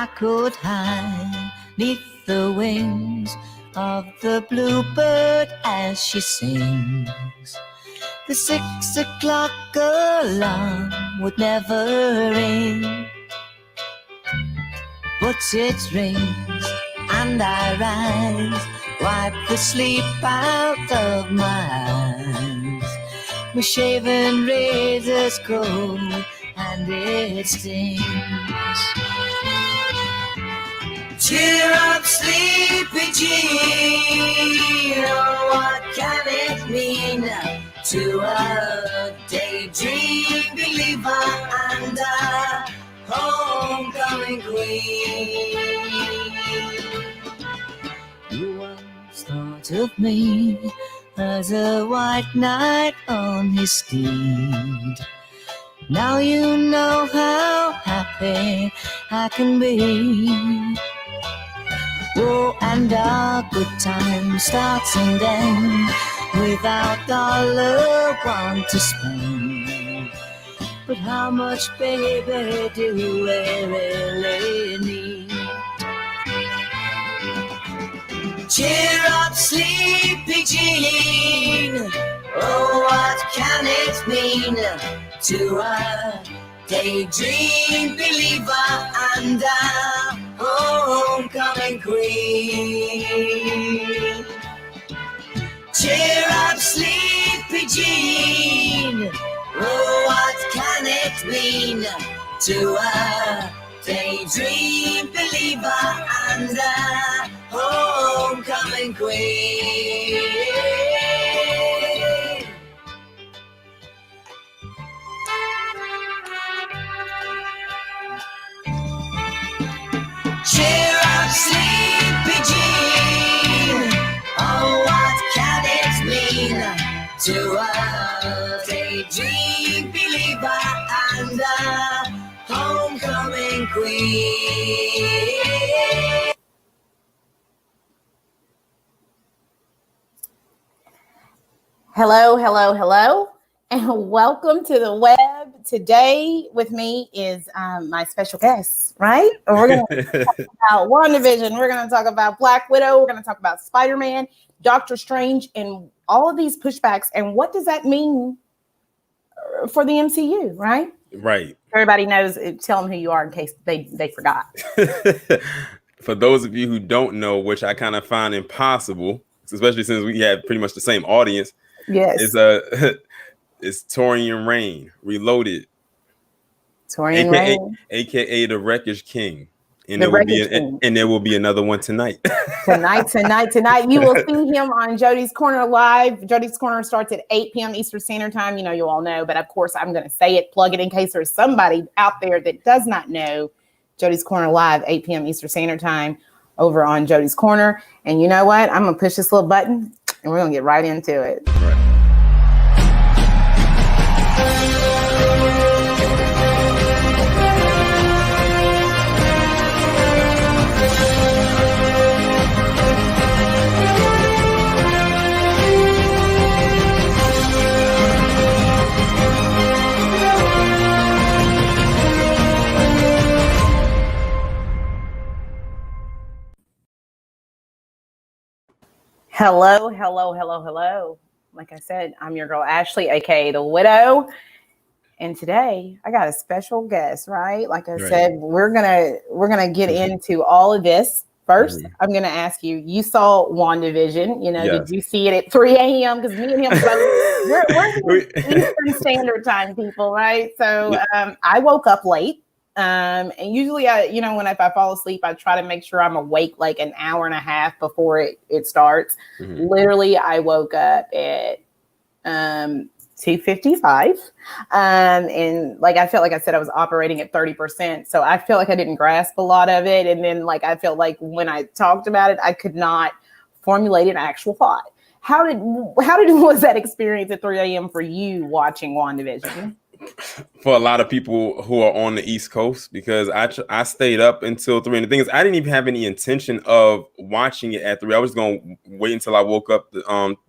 I could hide 'neath the wings of the bluebird as she sings. The 6 o'clock alarm would never ring, but it rings and I rise, wipe the sleep out of my eyes. My shaven razor's cold and it stings. Cheer up, sleepy Jean, oh, what can it mean to a daydream believer and a homecoming queen? You once thought of me as a white knight on his steed. Now you know how happy I can be. Oh, and our good time starts and ends without dollar one to spend. But how much, baby, do we really need? Cheer up, sleepy Jean, oh, what can it mean to a daydream believer and a homecoming queen? Cheer up, sleepy Jean, oh, what can it mean to a daydream believer and a homecoming queen? Cheer up, sleepy Jean, oh, what can it mean to a daydream believer and a homecoming queen? Hello, hello, hello, and welcome to the web. Today with me is my special guest, right? We're going to talk about WandaVision. We're going to talk about Black Widow. We're going to talk about Spider-Man, Doctor Strange, and all of these pushbacks. And what does that mean for the MCU, right? Right. Everybody knows. Tell them who you are in case they forgot. For those of you who don't know, which I kind of find impossible, especially since we have pretty much the same audience. Yes. It's Taurean Rain Reloaded. Taurean Rain, aka the Wreckage King. And the there will be another one tonight. Tonight. You will see him on Jody's Corner Live. Jody's Corner starts at 8 p.m. Eastern Standard Time. You know, you all know, but of course I'm going to say it, plug it in case there's somebody out there that does not know. Jody's Corner Live, 8 p.m. Eastern Standard Time over on Jody's Corner. And you know what? I'm going to push this little button and we're going to get right into it. Right. Hello. Like I said, I'm your girl Ashley, aka the Widow, and today I got a special guest. Right, like I said, we're gonna get into all of this. First, I'm gonna ask you. You saw WandaVision. You know, Did you see it at 3 a.m.? Because me and him, we're Eastern Standard Time people, right? So I woke up late. And usually if I fall asleep, I try to make sure I'm awake like an hour and a half before it starts. Literally, I woke up at 2:55. And like, I felt like I said, I was operating at 30%. So I feel like I didn't grasp a lot of it. And then like, I felt like when I talked about it, I could not formulate an actual thought. How was that experience at 3 a.m. for you watching WandaVision? For a lot of people who are on the East Coast, because I stayed up until 3. And the thing is, I didn't even have any intention of watching it at 3. I was going to wait until I woke up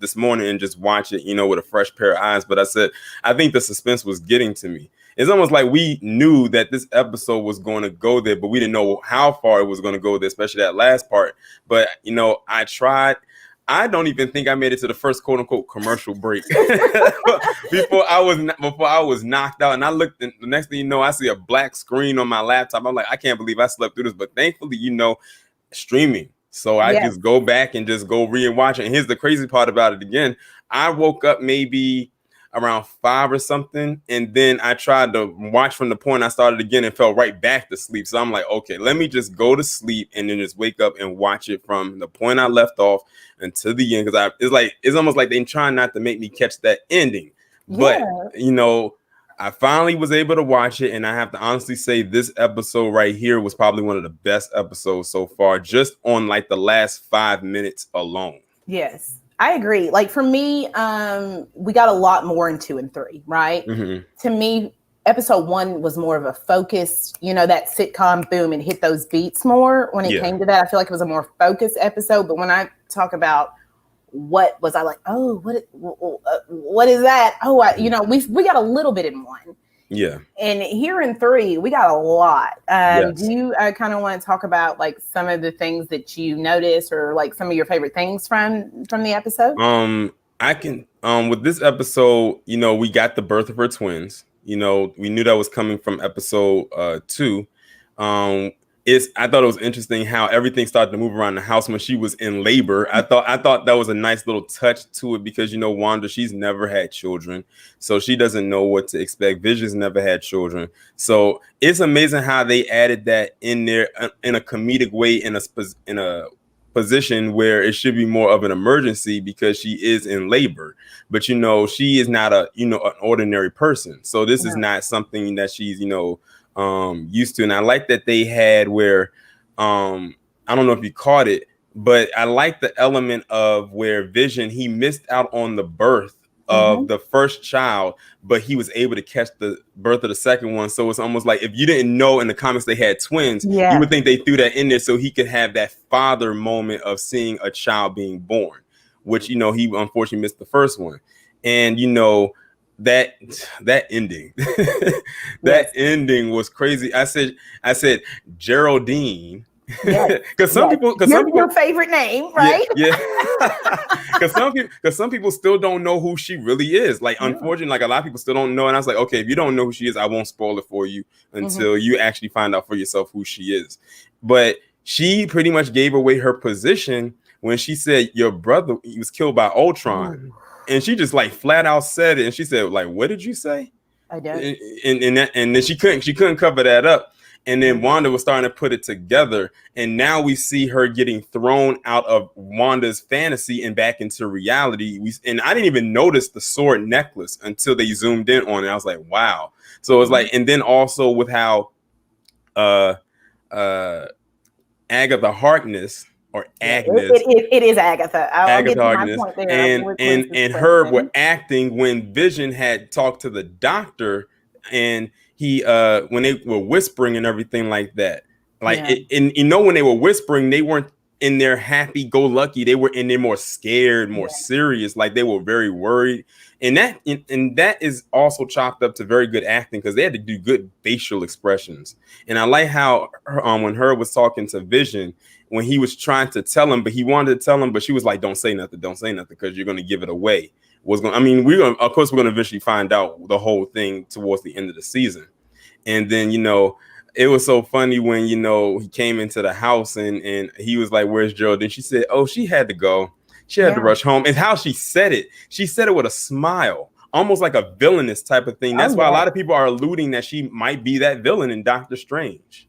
this morning and just watch it, with a fresh pair of eyes. But I said, I think the suspense was getting to me. it's almost like we knew that this episode was going to go there, but we didn't know how far it was going to go there, especially that last part. But I tried. I don't even think I made it to the first quote unquote commercial break before I was knocked out. And I looked, and the next thing you know, I see a black screen on my laptop. I'm like, I can't believe I slept through this. But thankfully, streaming. So I just go back and just go re-watch it. And here's the crazy part about it again. I woke up maybe around 5 or something, and then I tried to watch from the point I started again and fell right back to sleep. So I'm like, okay, let me just go to sleep and then just wake up and watch it from the point I left off until the end, because it's almost like they're trying not to make me catch that ending. But I finally was able to watch it, and I have to honestly say this episode right here was probably one of the best episodes so far, just on like the last 5 minutes alone. Yes, I agree. Like for me, we got a lot more in 2 and 3, right? Mm-hmm. To me, episode 1 was more of a focused, that sitcom boom and hit those beats more. When it came to that, I feel like it was a more focused episode. But when I talk about what was I like, oh, what is that? Oh, we got a little bit in 1. Yeah. And here in 3, we got a lot. Yes. Do you kind of want to talk about like some of the things that you noticed, or like some of your favorite things from the episode? I can with this episode, we got the birth of her twins. We knew that was coming from episode 2. I thought it was interesting how everything started to move around the house when she was in labor. I thought that was a nice little touch to it, because Wanda, she's never had children, so she doesn't know what to expect. Vision's never had children, so it's amazing how they added that in there in a comedic way, in a position where it should be more of an emergency, because she is in labor. But she is not an ordinary person, so this is not something that she's used to. And I like that they had where I don't know if you caught it, but I like the element of where Vision, he missed out on the birth of the first child, but he was able to catch the birth of the second one. So it's almost like, if you didn't know in the comics they had twins, you would think they threw that in there so he could have that father moment of seeing a child being born, which he unfortunately missed the first one. And that ending ending was crazy. I said Geraldine, because some people your favorite name, right? Because some people still don't know who she really is. Like, unfortunately, like a lot of people still don't know. And I was like, okay, if you don't know who she is, I won't spoil it for you until you actually find out for yourself who she is. But she pretty much gave away her position when she said your brother, he was killed by Ultron. And she just like flat out said it. And she said, like, what did you say? I don't. And then she couldn't cover that up. And then Wanda was starting to put it together. And now we see her getting thrown out of Wanda's fantasy and back into reality. And I didn't even notice the sword necklace until they zoomed in on it. I was like, wow. So it's like, and then also with how Agatha Harkness, or Agnes. It is Agatha. I'll get to Agnes. my point there. And her were acting when Vision had talked to the doctor, and he when they were whispering and everything like that. Like when they were whispering, they weren't in their happy-go-lucky. They were in there more scared, more serious. Like they were very worried. And that is also chopped up to very good acting, because they had to do good facial expressions. And I like how when her was talking to Vision, when he was trying to tell him, but he wanted to tell him, but she was like, don't say nothing, because you're going to give it away. We're going to eventually find out the whole thing towards the end of the season. And then, it was so funny when, he came into the house and he was like, where's Jody? And she said, oh, she had to go. She had to rush home. And how she said it with a smile, almost like a villainous type of thing. That's why a lot of people are alluding that she might be that villain in Doctor Strange.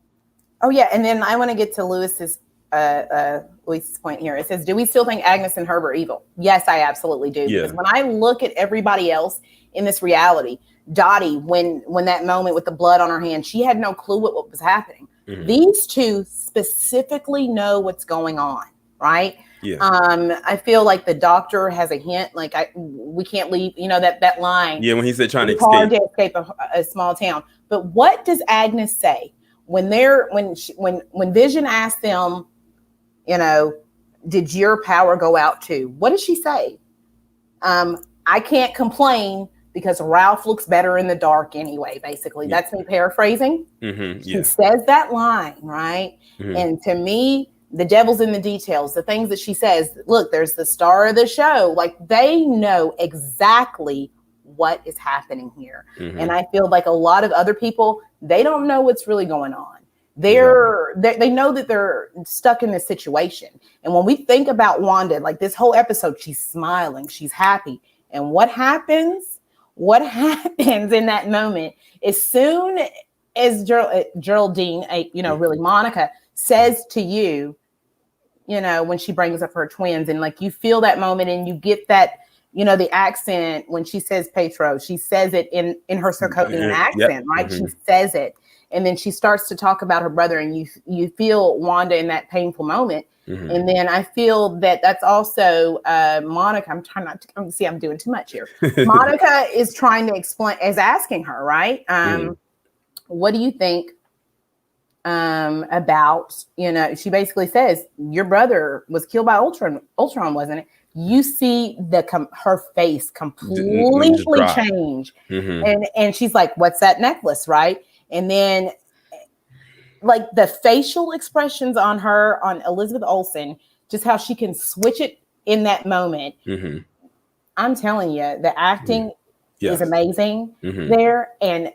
Oh, yeah. And then I want to get to Lewis's point here. It says, do we still think Agnes and Herb are evil? Yes, I absolutely do. Because when I look at everybody else in this reality, Dottie, when that moment with the blood on her hand, she had no clue what was happening. These two specifically know what's going on, right? I feel like the doctor has a hint, like we can't leave, that line. When he said trying to escape a small town. But what does Agnes say when Vision asked them, did your power go out too? What does she say? I can't complain because Ralph looks better in the dark anyway, basically. That's me paraphrasing. She says that line, right? And to me, the devil's in the details, the things that she says. Look, there's the star of the show. Like, they know exactly what is happening here. And I feel like a lot of other people, they don't know what's really going on. They know that they're stuck in this situation. And when we think about Wanda, like this whole episode, she's smiling, she's happy. And what happens? What happens in that moment? As soon as Geraldine, really Monica, says to you, when she brings up her twins, and like you feel that moment and you get that, the accent when she says Petro, she says it in her Circassian accent, right? She says it. And then she starts to talk about her brother, and you feel Wanda in that painful moment. And then I feel that that's also Monica. I'm trying not to see. I'm doing too much here. Monica is trying to explain, is asking her, right? What do you think about? She basically says your brother was killed by Ultron, wasn't it? You see her face completely change, and she's like, "What's that necklace?" Right? And then, like the facial expressions on Elizabeth Olsen, just how she can switch it in that moment. I'm telling you, the acting is amazing there. And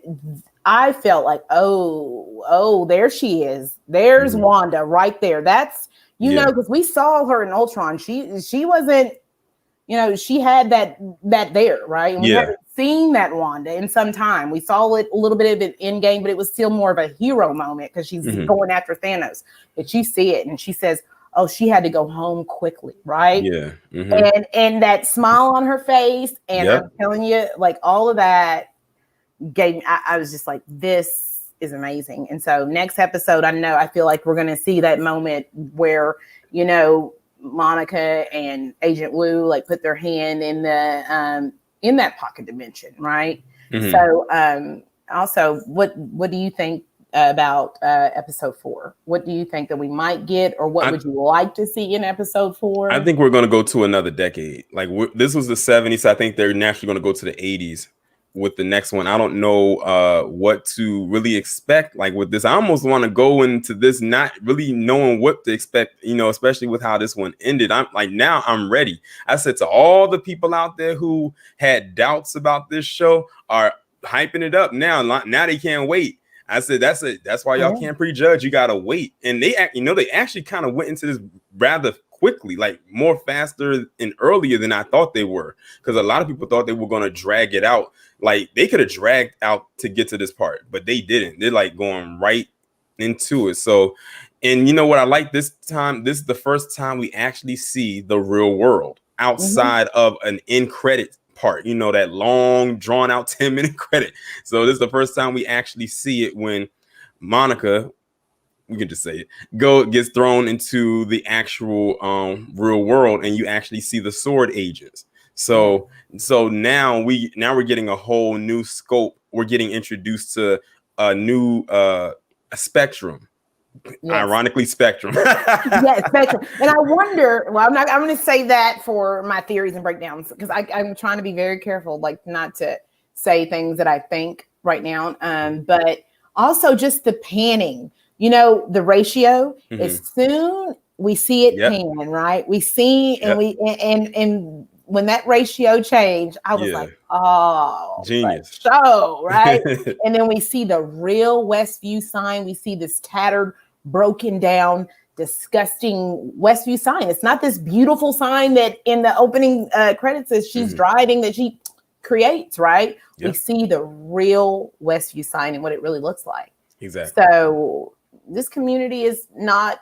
I felt like, oh, there she is. There's Wanda right there. That's, because we saw her in Ultron. She wasn't, she had that there, right? And we haven't seen that Wanda in some time. We saw it a little bit of it in game, but it was still more of a hero moment because she's going after Thanos. But you see it, and she says, "Oh, she had to go home quickly," right? Yeah. And that smile on her face, and I'm telling you, like all of that gave me. I was just like, this is amazing. And so next episode, I feel like we're gonna see that moment where Monica and Agent Wu like put their hand in the in that pocket dimension, right? So also, what do you think about episode 4? What do you think that we might get, or what would you like to see in episode 4? I think we're going to go to another decade. Like this was the 70s. So I think they're naturally going to go to the 80s with the next one. I don't know what to really expect. Like with this, I almost want to go into this not really knowing what to expect, especially with how this one ended. I'm like, now I'm ready. I said to all the people out there who had doubts about this show are hyping it up now. Now they can't wait. I said, that's why y'all can't prejudge. You got to wait. And they actually kind of went into this rather quickly, like more faster and earlier than I thought they were. Because a lot of people thought they were going to drag it out. Like they could have dragged out to get to this part, but they didn't. They're like going right into it. So, and you know what I like this time? This is the first time we actually see the real world outside of an end credit part, that long drawn out 10-minute credit. So this is the first time we actually see it when Monica, we can just say it, gets thrown into the actual real world, and you actually see the sword agents. So now we're getting a whole new scope. We're getting introduced to a new spectrum. Yes. Ironically, spectrum. Yes, spectrum. And I wonder, I'm going to say that for my theories and breakdowns, because I'm trying to be very careful, like not to say things that I think right now. But also just the panning, the ratio, as soon we see it pan, right? We see, and and when that ratio changed, I was like, oh, genius. So, right? And then we see the real Westview sign. We see this tattered, broken down, disgusting Westview sign. It's not this beautiful sign that in the opening credits says she's driving, that she creates, right? Yep. We see the real Westview sign and what it really looks like. Exactly. So this community is not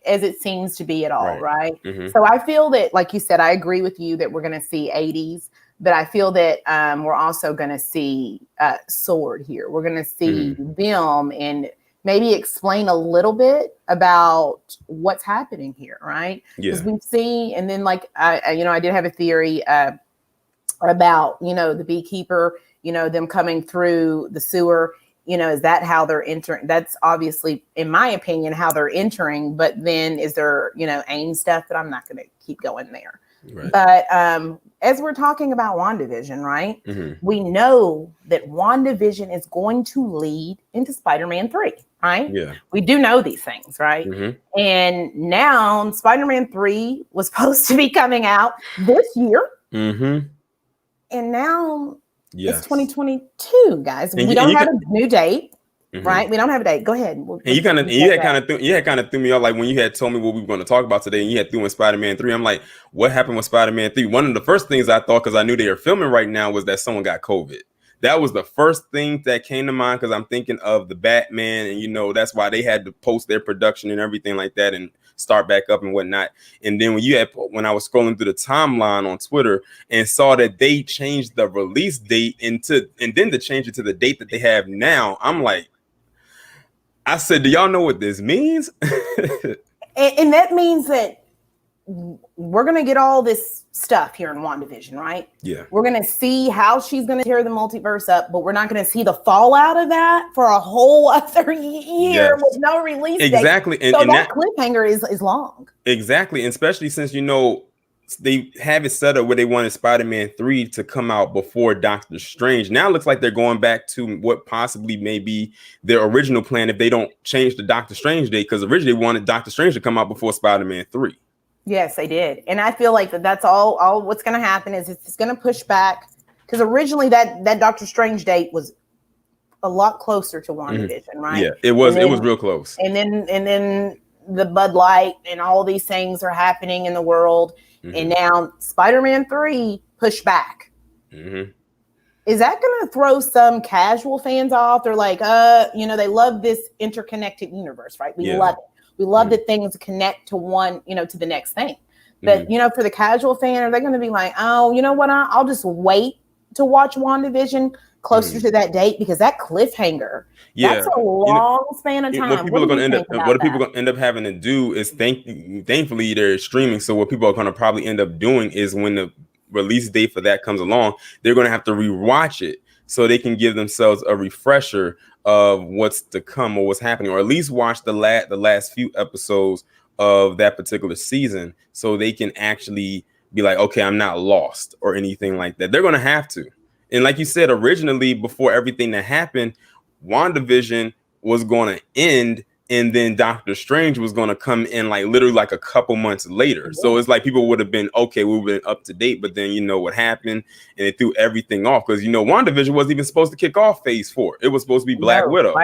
as it seems to be at all, right? So I feel that, like you said, I agree with you that we're going to see 80s, but I feel that we're also going to see Sword here. We're going to see them and maybe explain a little bit about what's happening here, right? Because we've seen, and then like I did have a theory about the beekeeper, them coming through the sewer. Is that how they're entering? That's obviously, in my opinion, how they're entering. But then is there, AIM stuff that I'm not going to keep going there. Right. But as we're talking about WandaVision, right? We know that WandaVision is going to lead into Spider-Man 3, right? Yeah. We do know these things, right? And now Spider-Man 3 was supposed to be coming out this year. And now it's 2022, guys. And we don't have a new date. Right, we don't have a date. Go ahead. And you had kind of threw me off, like when you had told me what we were going to talk about today, and you had threw in Spider-Man 3. I'm like, what happened with Spider-Man 3? One of the first things I thought, because I knew they were filming right now, was that someone got COVID. That was the first thing that came to mind, because I'm thinking of the Batman, and that's why they had to post their production and everything like that and start back up and whatnot. And then when I was scrolling through the timeline on Twitter and saw that they changed the release date and then to change it to the date that they have now, I'm like, I said, do y'all know what this means? and that means that we're going to get all this stuff here in WandaVision, right? Yeah. We're going to see how she's going to tear the multiverse up, but we're not going to see the fallout of that for a whole other year with no release date. Exactly. So that cliffhanger is long. Exactly. And especially since, they have it set up where they wanted Spider-Man 3 to come out before Doctor Strange. Now it looks like they're going back to what possibly may be their original plan if they don't change the Doctor Strange date, because originally they wanted Doctor Strange to come out before Spider-Man 3. Yes, they did. And I feel like that's all what's going to happen is it's going to push back, because originally that Doctor Strange date was a lot closer to WandaVision, right? Yeah, it was real close. And then the Bud Light and all these things are happening in the world. And now Spider-Man 3 pushed back. Is that going to throw some casual fans off? They're like, they love this interconnected universe, right? We love it. We love that things connect to one, to the next thing. But, for the casual fan, are they going to be like, oh, you know what? I'll just wait to watch WandaVision closer to that date, because that cliffhanger, that's a long span of time. What people are going to end up having to do is, thankfully they're streaming. So what people are going to probably end up doing is, when the release date for that comes along, they're going to have to rewatch it so they can give themselves a refresher of what's to come or what's happening, or at least watch the last few episodes of that particular season, so they can actually be like, okay, I'm not lost or anything like that. They're going to have to. And like you said, originally, before everything that happened, WandaVision was going to end, and then Doctor Strange was going to come in literally a couple months later. So it's like people would have been, okay, we've been up to date, but then what happened, and it threw everything off, because WandaVision wasn't even supposed to kick off Phase 4. It was supposed to be Black Widow.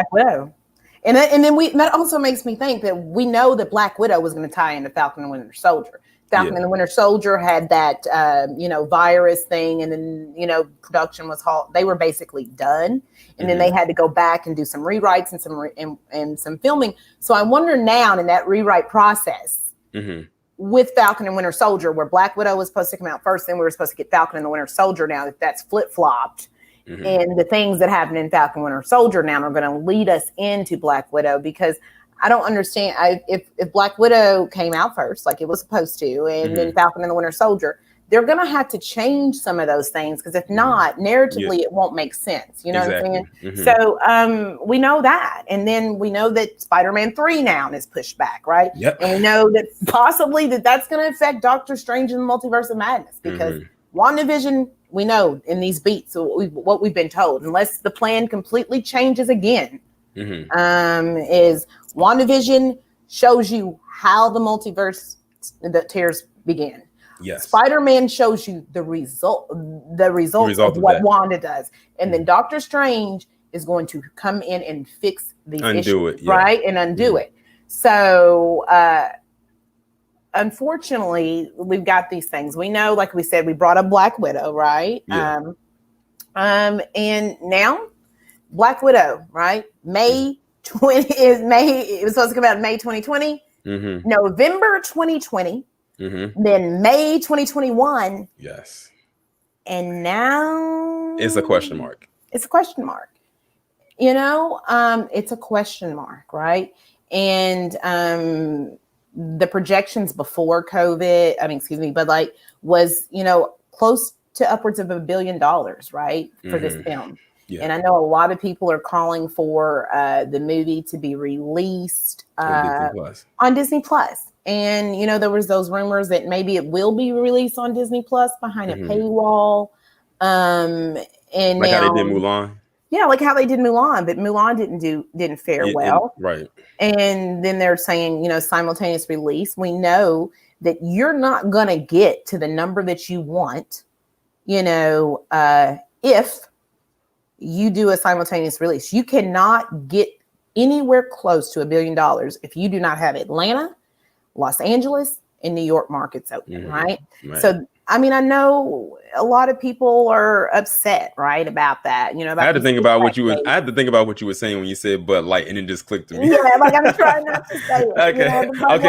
And then that also makes me think that we know that Black Widow was going to tie into Falcon and Winter Soldier. Falcon and the Winter Soldier had that, virus thing, and then, production was halt. They were basically done, and then they had to go back and do some rewrites and some filming. So I wonder now, in that rewrite process with Falcon and Winter Soldier, where Black Widow was supposed to come out first, then we were supposed to get Falcon and the Winter Soldier. Now that that's flip flopped, and the things that happen in Falcon and Winter Soldier now are going to lead us into Black Widow, because I don't understand. If Black Widow came out first, like it was supposed to, and then Falcon and the Winter Soldier, they're going to have to change some of those things, because if not, narratively, it won't make sense. You know what I'm saying? So we know that. And then we know that Spider-Man 3 now is pushed back, right? And we know that possibly that's going to affect Doctor Strange in the Multiverse of Madness, because WandaVision, we know in these beats, what we've been told, unless the plan completely changes again, is WandaVision shows you how the multiverse, the tears begin. Yes. Spider-Man shows you the result of what Wanda does. And then Doctor Strange is going to come in and fix these issues, right? And undo it. So unfortunately, we've got these things. We know, like we said, we brought up Black Widow, right? And now Black Widow, right? It was supposed to come out in May 2020, November 2020, then May 2021. Yes. And now it's a question mark. It's a question mark. It's a question mark, right? And the projections before COVID, but was, close to upwards of $1 billion, right? For this film. Yeah. And I know a lot of people are calling for the movie to be released on Disney Plus. And, you know, there was those rumors that maybe it will be released on Disney Plus behind a paywall. And like now, how they did Mulan. Yeah, like how they did Mulan, but Mulan didn't fare well. Right. And then they're saying, you know, simultaneous release. We know that you're not going to get to the number that you want, you know, if you do a simultaneous release. You cannot get anywhere close to $1 billion if you do not have Atlanta, Los Angeles, and New York markets open, right? So, I mean, I know a lot of people are upset, right, about that. You know, about I had to think about what you were saying when you said "but like," and it just clicked to me. Yeah, like I'm trying not to say it. Okay, you know, I'll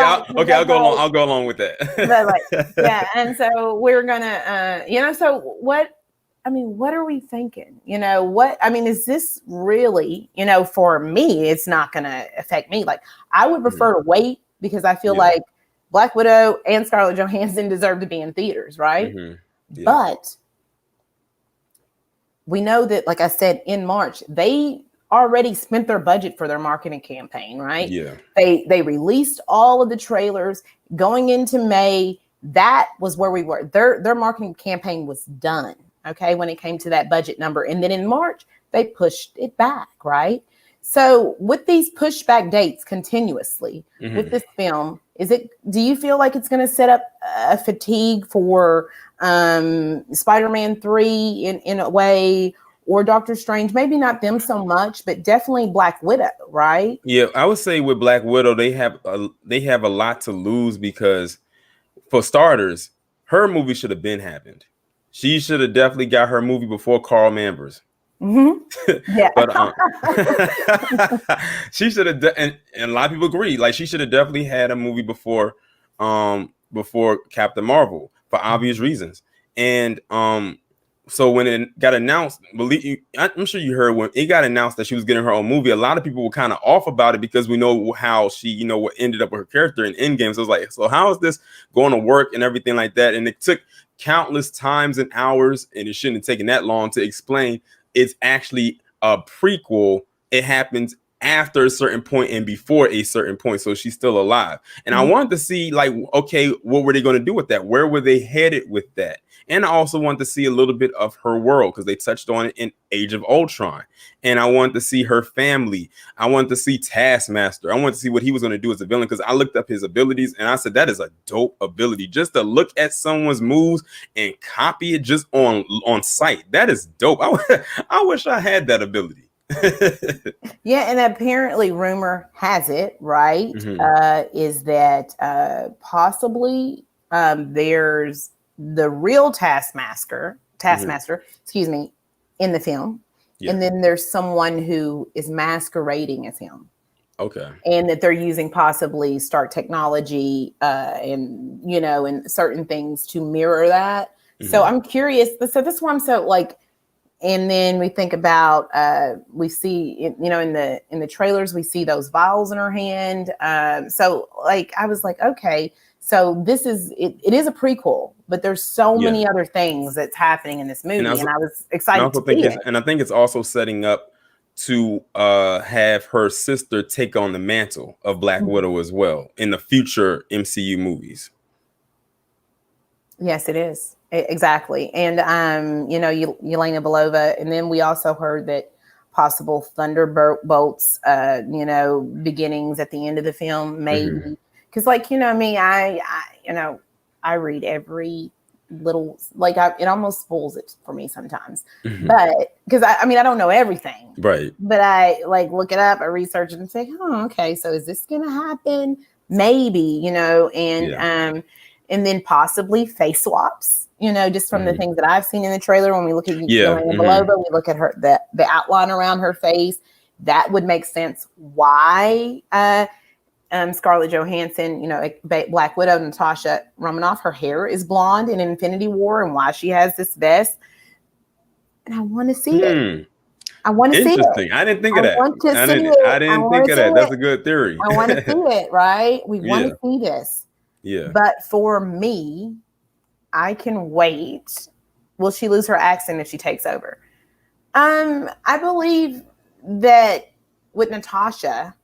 go along. I'll go along with that. But like, yeah, and so we're gonna, you know, so what? I mean, what are we thinking? You know, what? I mean, is this really? You know, for me, it's not gonna affect me. Like, I would prefer to wait because I feel like Black Widow and Scarlett Johansson deserve to be in theaters, right? But we know that, like I said, in March, they already spent their budget for their marketing campaign, right? Yeah. They released all of the trailers going into May. That was where we were. Their marketing campaign was done, okay, when it came to that budget number. And then in March, they pushed it back, right? So with these pushback dates continuously with this film, do you feel like it's going to set up a fatigue for Spider-Man 3 in a way, or Doctor Strange? Maybe not them so much, but definitely Black Widow, right? Yeah, I would say with Black Widow, they have a lot to lose because, for starters, her movie should have been happened. She should have definitely got her movie before Carl Manver's. Yeah, but she should have, and a lot of people agree. Like, she should have definitely had a movie before Captain Marvel for obvious reasons. And so when it got announced, I'm sure you heard when it got announced that she was getting her own movie, a lot of people were kind of off about it because we know how she, you know, what ended up with her character in Endgame. So it's like, so how is this going to work and everything like that? And it took countless times and hours, and it shouldn't have taken that long to explain. It's actually a prequel. It happens after a certain point and before a certain point, so she's still alive. And I wanted to see, like, okay, what were they going to do with that? Where were they headed with that? And I also wanted to see a little bit of her world because they touched on it in Age of Ultron. And I wanted to see her family. I wanted to see Taskmaster. I wanted to see what he was going to do as a villain because I looked up his abilities and I said, that is a dope ability. Just to look at someone's moves and copy it just on sight. That is dope. I wish I had that ability. Yeah, and apparently rumor has it, right, is that possibly there's the real Taskmaster, excuse me, in the film. Yeah. And then there's someone who is masquerading as him. Okay. And that they're using possibly Stark technology and, you know, and certain things to mirror that. So I'm curious. So this one, so like, and then we think about, we see, you know, in the trailers, we see those vials in her hand. So like, I was like, okay, so this is, it is a prequel, but there's so many other things that's happening in this movie. And I was excited to see it. And I think it's also setting up to have her sister take on the mantle of Black Widow as well in the future MCU movies. Yes, it is. Exactly. And, you know, Yelena Belova. And then we also heard that possible Thunderbolts, you know, beginnings at the end of the film, maybe. Because, like, you know, me, I you know, I read every little, like, it almost spoils it for me sometimes. But, because, I mean, I don't know everything. Right. But I, like, look it up, I research it and say, oh, okay, so is this going to happen? Maybe, you know, and then possibly face swaps, you know, just from the things that I've seen in the trailer. When we look at Yelena Belova, we look at her, the outline around her face, that would make sense why Scarlett Johansson, you know, Black Widow, Natasha Romanoff, her hair is blonde in Infinity War, and why she has this vest. And I want to see it. I want to see it. Interesting. I didn't think of that. I didn't think of that. That's a good theory. I want to see it, right? We want to see this. Yeah. But for me, I can wait. Will she lose her accent if she takes over? I believe that with Natasha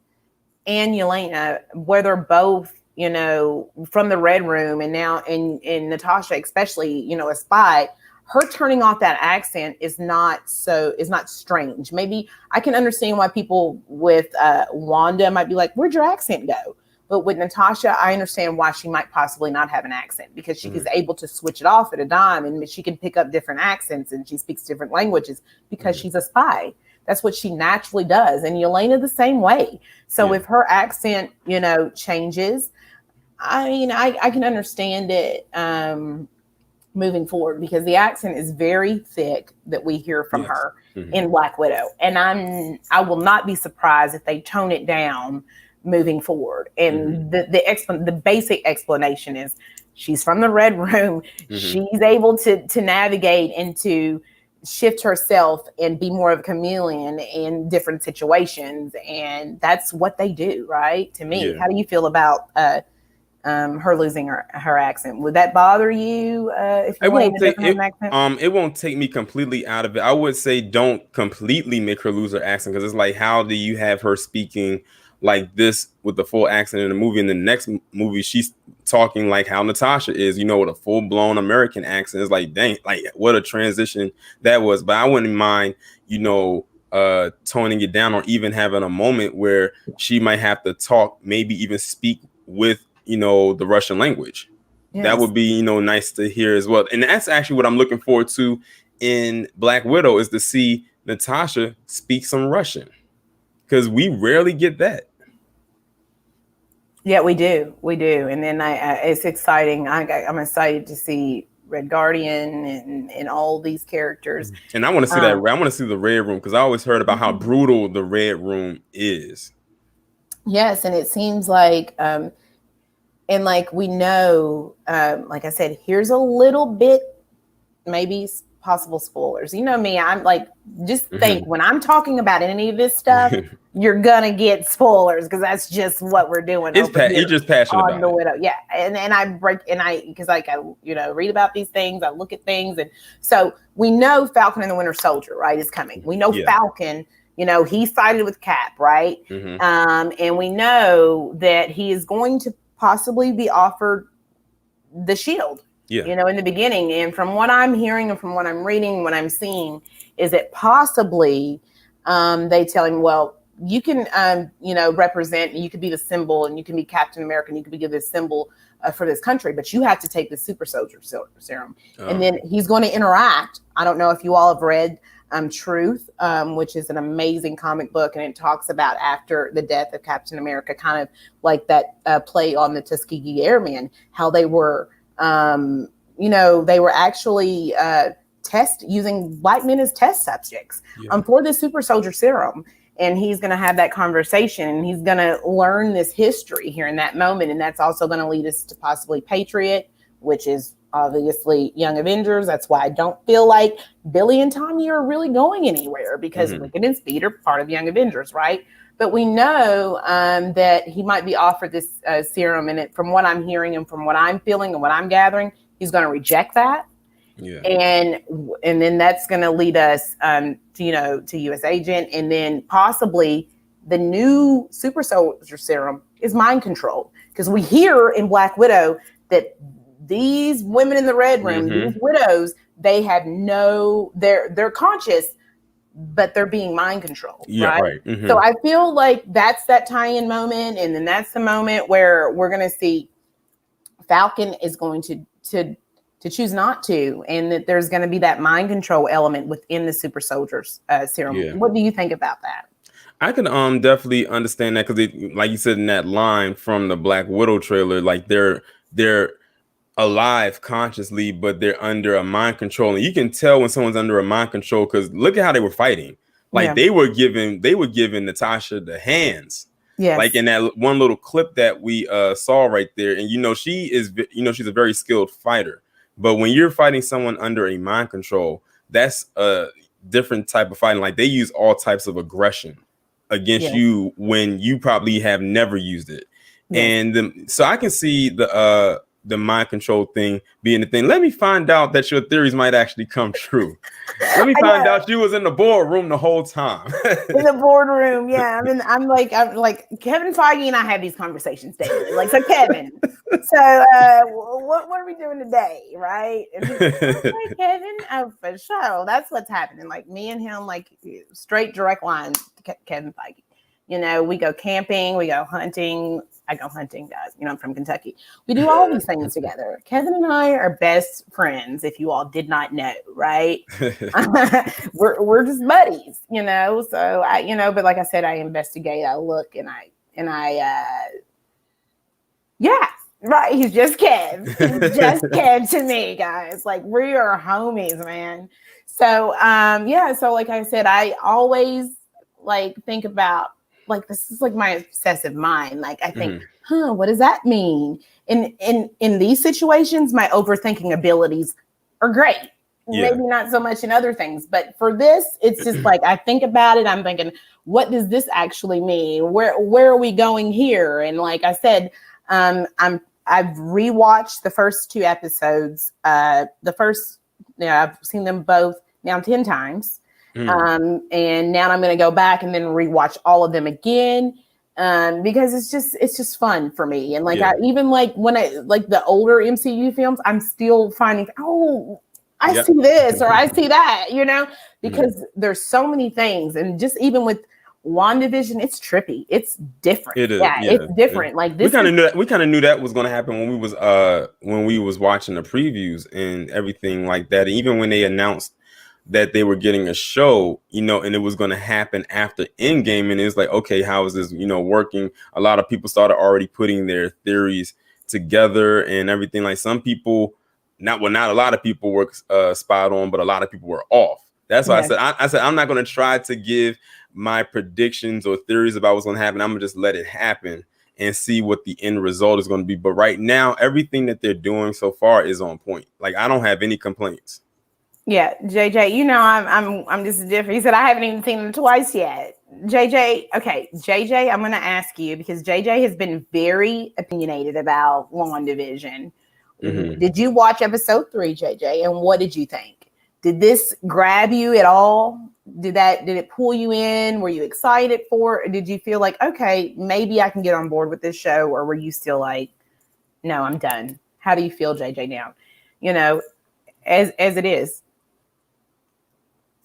and Yelena, where they're both, you know, from the Red Room, and now in Natasha, especially, you know, a spy, her turning off that accent is not strange. Maybe I can understand why people with Wanda might be like, where'd your accent go? But with Natasha, I understand why she might possibly not have an accent, because she is able to switch it off at a dime, and she can pick up different accents, and she speaks different languages because she's a spy. That's what she naturally does. And Yelena the same way. So if her accent, you know, changes, I mean, I can understand it moving forward, because the accent is very thick that we hear from her in Black Widow. And I will not be surprised if they tone it down moving forward. And the basic explanation is she's from the Red Room. She's able to navigate and to shift herself and be more of a chameleon in different situations. And that's what they do, right? To me, how do you feel about her losing her accent? Would that bother you if you an accent? It won't take me completely out of it. I would say don't completely make her lose her accent, because it's like, how do you have her speaking like this with the full accent in the movie, and the next movie she's talking like how Natasha is, you know, with a full-blown American accent? It's like, dang, like what a transition that was. But I wouldn't mind, you know, toning it down, or even having a moment where she might have to talk, maybe even speak with, you know, the Russian language. That would be, you know, nice to hear as well. And that's actually what I'm looking forward to in Black Widow, is to see Natasha speak some Russian, because we rarely get that. Yeah, we do. And then it's exciting. I'm excited to see Red Guardian and all these characters. And I want to see that. I want to see the Red Room, because I always heard about how brutal the Red Room is. Yes, and it seems like, and like we know, like I said, here's a little bit, maybe possible spoilers. You know me, I'm like, just think when I'm talking about any of this stuff, you're gonna get spoilers, because that's just what we're doing. You're just passionate about the Widow. Yeah, and because like I you know, read about these things, I look at things, and so we know Falcon and the Winter Soldier, right, is coming. We know Falcon, you know, he sided with Cap, right? And we know that he is going to possibly be offered the shield. You know, in the beginning. And from what I'm hearing and from what I'm reading, what I'm seeing is that possibly they tell him, well, you can, you know, represent, you could be the symbol, and you can be Captain America, and you could be this symbol for this country, but you have to take the super soldier serum. And then he's going to interact. I don't know if you all have read Truth, which is an amazing comic book, and it talks about after the death of Captain America, kind of like that play on the Tuskegee Airmen, how they were, you know, they were actually using black men as test subjects for the super soldier serum. And he's going to have that conversation, and he's going to learn this history here in that moment. And that's also going to lead us to possibly Patriot, which is obviously Young Avengers. That's why I don't feel like Billy and Tommy are really going anywhere, because Wicked and Speed are part of Young Avengers, right? But we know that he might be offered this serum, and from what I'm hearing and from what I'm feeling and what I'm gathering, he's going to reject that. And then that's going to lead us to, you know, to US Agent, and then possibly the new super soldier serum is mind control, because we hear in Black Widow that these women in the Red Room, these widows, they have they're conscious, but they're being mind controlled. Right. So I feel like that's that tie-in moment, and then that's the moment where we're going to see Falcon is going to choose not to, and that there's going to be that mind control element within the super soldiers serum. What do you think about that? I can definitely understand that, because like you said in that line from the Black Widow trailer, like they're alive consciously, but they're under a mind control, and you can tell when someone's under a mind control, because look at how they were fighting. Like they were giving Natasha the hands. Like in that one little clip that we saw right there, and you know, she's a very skilled fighter. But when you're fighting someone under a mind control, that's a different type of fighting. Like they use all types of aggression against you when you probably have never used it. And so I can see the the mind control thing being the thing. Let me find out that your theories might actually come true. Let me find out you was in the boardroom the whole time. In the boardroom, yeah. I mean, I'm like Kevin Feige and I have these conversations daily. Like, so Kevin, what are we doing today, right? Okay, Kevin, oh, for sure, that's what's happening. Like me and him, like straight direct line to Kevin Feige. You know, we go camping, we go hunting. I go hunting, guys. You know, I'm from Kentucky. We do all these things together. Kevin and I are best friends, if you all did not know, right? we're just buddies, you know. So but like I said, I investigate, I look, and I yeah, right. He's just Kev. He's just Kev to me, guys. Like, we are homies, man. So so like I said, I always like think about, like, this is like my obsessive mind. Like, I think, what does that mean? In these situations, my overthinking abilities are great. Yeah. Maybe not so much in other things, but for this, it's just like, I think about it. I'm thinking, what does this actually mean? Where are we going here? And like I said, I've rewatched the first 2 episodes. I've seen them both now 10 times. And now I'm going to go back and then rewatch all of them again. Because it's just fun for me. And like, I even like when I like the older MCU films, I'm still finding, I see this or I see that, you know, because there's so many things. And just even with WandaVision, it's trippy. It's different. It is. Yeah. It's different. Like this. We kind of knew that was going to happen when we was watching the previews and everything like that. And even when they announced that they were getting a show, you know, and it was going to happen after Endgame, and it was like, okay, how is this, you know, working? A lot of people started already putting their theories together and everything. Like, some people, not a lot of people were spot on, but a lot of people were off. That's why I said I'm not going to try to give my predictions or theories about what's going to happen. I'm gonna just let it happen and see what the end result is going to be. But right now, everything that they're doing so far is on point. Like, I don't have any complaints. Yeah, JJ, you know, I'm just different. He said, I haven't even seen them twice yet. JJ, I'm going to ask you, because JJ has been very opinionated about WandaVision. Did you watch episode 3, JJ? And what did you think? Did this grab you at all? Did it pull you in? Were you excited for it? Or did you feel like, okay, maybe I can get on board with this show? Or were you still like, no, I'm done? How do you feel, JJ, now? You know, as it is.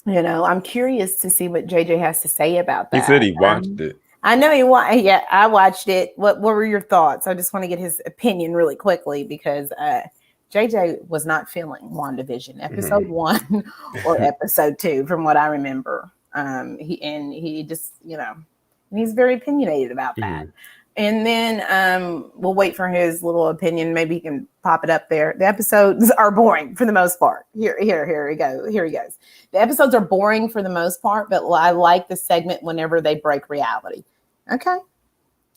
You know, I'm curious to see what JJ has to say about that. He said he watched it. I know he watched. Yeah, I watched it. What were your thoughts? I just want to get his opinion really quickly, because JJ was not feeling WandaVision episode 1 or episode 2, from what I remember. He just, you know, he's very opinionated about that. And then we'll wait for his little opinion. Maybe he can pop it up there. The episodes are boring for the most part. Here he goes. The episodes are boring for the most part, but I like the segment whenever they break reality. Okay.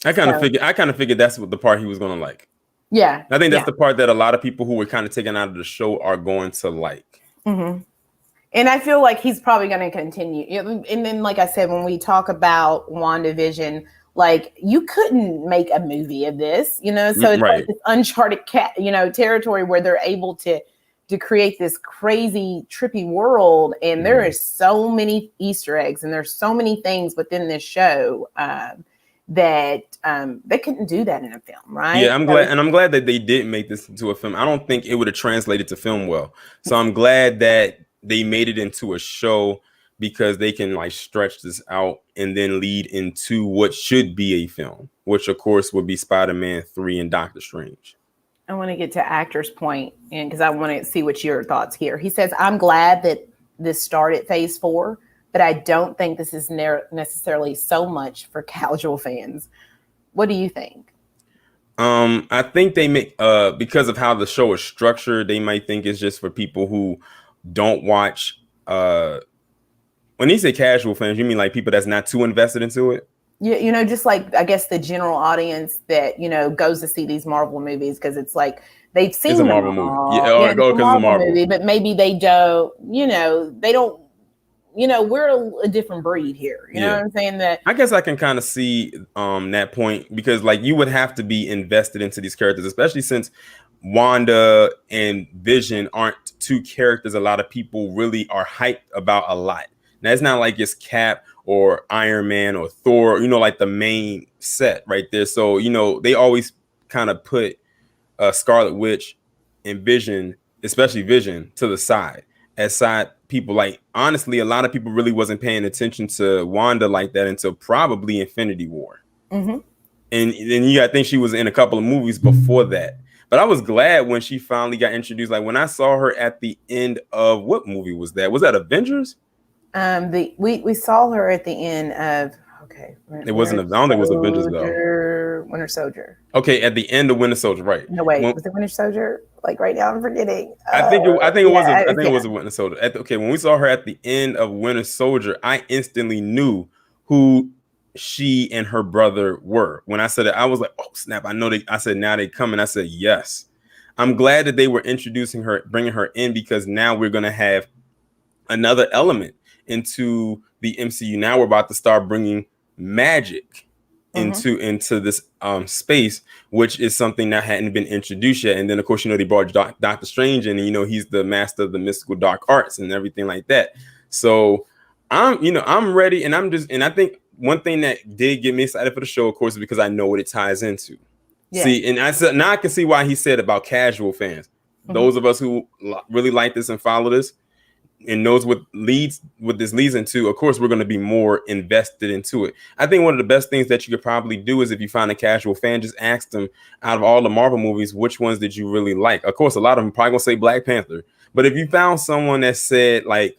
I kind of figured that's what the part he was going to like. Yeah. I think that's the part that a lot of people who were kind of taken out of the show are going to like. And I feel like he's probably going to continue. And then, like I said, when we talk about WandaVision, like, you couldn't make a movie of this, you know, so it's like this uncharted territory where they're able to create this crazy, trippy world. And there is so many Easter eggs and there's so many things within this show that they couldn't do that in a film, right? Yeah, I'm glad that they didn't make this into a film. I don't think it would have translated to film well. So I'm glad that they made it into a show, because they can like stretch this out and then lead into what should be a film, which of course would be Spider-Man 3 and Doctor Strange. I want to get to Actor's point, and because I want to see what your thoughts here. He says, I'm glad that this started phase 4, but I don't think this is necessarily so much for casual fans. What do you think? I think they make, because of how the show is structured, they might think it's just for people who don't watch, when you say casual fans, you mean like people that's not too invested into it? Yeah, you know, just like, I guess, the general audience that, you know, goes to see these Marvel movies because it's like they've seen it's a Marvel movie. Yeah, because it's a Marvel movie, but maybe they don't, you know, we're a different breed here. You know what I'm saying? That I guess I can kind of see that point, because like you would have to be invested into these characters, especially since Wanda and Vision aren't two characters a lot of people really are hyped about a lot. Now, it's not like it's Cap or Iron Man or Thor, like the main set right there. So, they always kind of put Scarlet Witch and Vision, especially Vision, to the side as side people. Like, honestly, a lot of people really wasn't paying attention to Wanda like that until probably Infinity War. And then I think she was in a couple of movies before that. But I was glad when she finally got introduced. Like when I saw her at the end of what movie was that? Was that Avengers? We saw her at the end of It wasn't. I don't think it was Avengers though. Winter Soldier. Okay, at the end of Winter Soldier, right? No wait, was it Winter Soldier? Like right now, I'm forgetting. I think it was. I think it was a Winter Soldier. When we saw her at the end of Winter Soldier, I instantly knew who she and her brother were. When I said it, I was like, oh snap, I know I said, now they come. And I said, yes. I'm glad that they were introducing her, bringing her in, because now we're going to have another element into the MCU. Now we're about to start bringing magic into this space, which is something that hadn't been introduced yet. And then of course, they brought Doctor Strange in, and he's the master of the mystical dark arts and everything like that. So I'm ready, and I think one thing that did get me excited for the show, of course, is because I know what it ties into. Yeah. See, and I said, now I can see why he said about casual fans. Those of us who really like this and follow this and knows what this leads into, of course, we're going to be more invested into it. I think one of the best things that you could probably do is, if you find a casual fan, just ask them, out of all the Marvel movies, which ones did you really like? Of course, a lot of them probably going to say Black Panther. But if you found someone that said like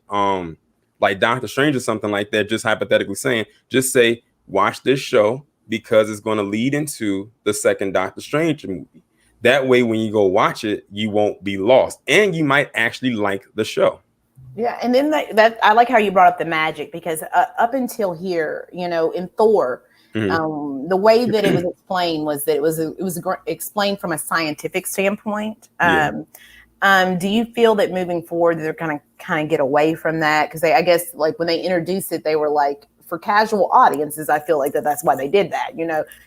Doctor Strange or something like that, just hypothetically saying, just say, watch this show because it's going to lead into the second Doctor Strange movie. That way, when you go watch it, you won't be lost, and you might actually like the show. Yeah, and then that I like how you brought up the magic, because up until here, in Thor, the way that it was explained was that it was explained from a scientific standpoint. Do you feel that moving forward they're going to kind of get away from that? Because I guess like when they introduced it, they were like, for casual audiences, I feel like that's why they did that.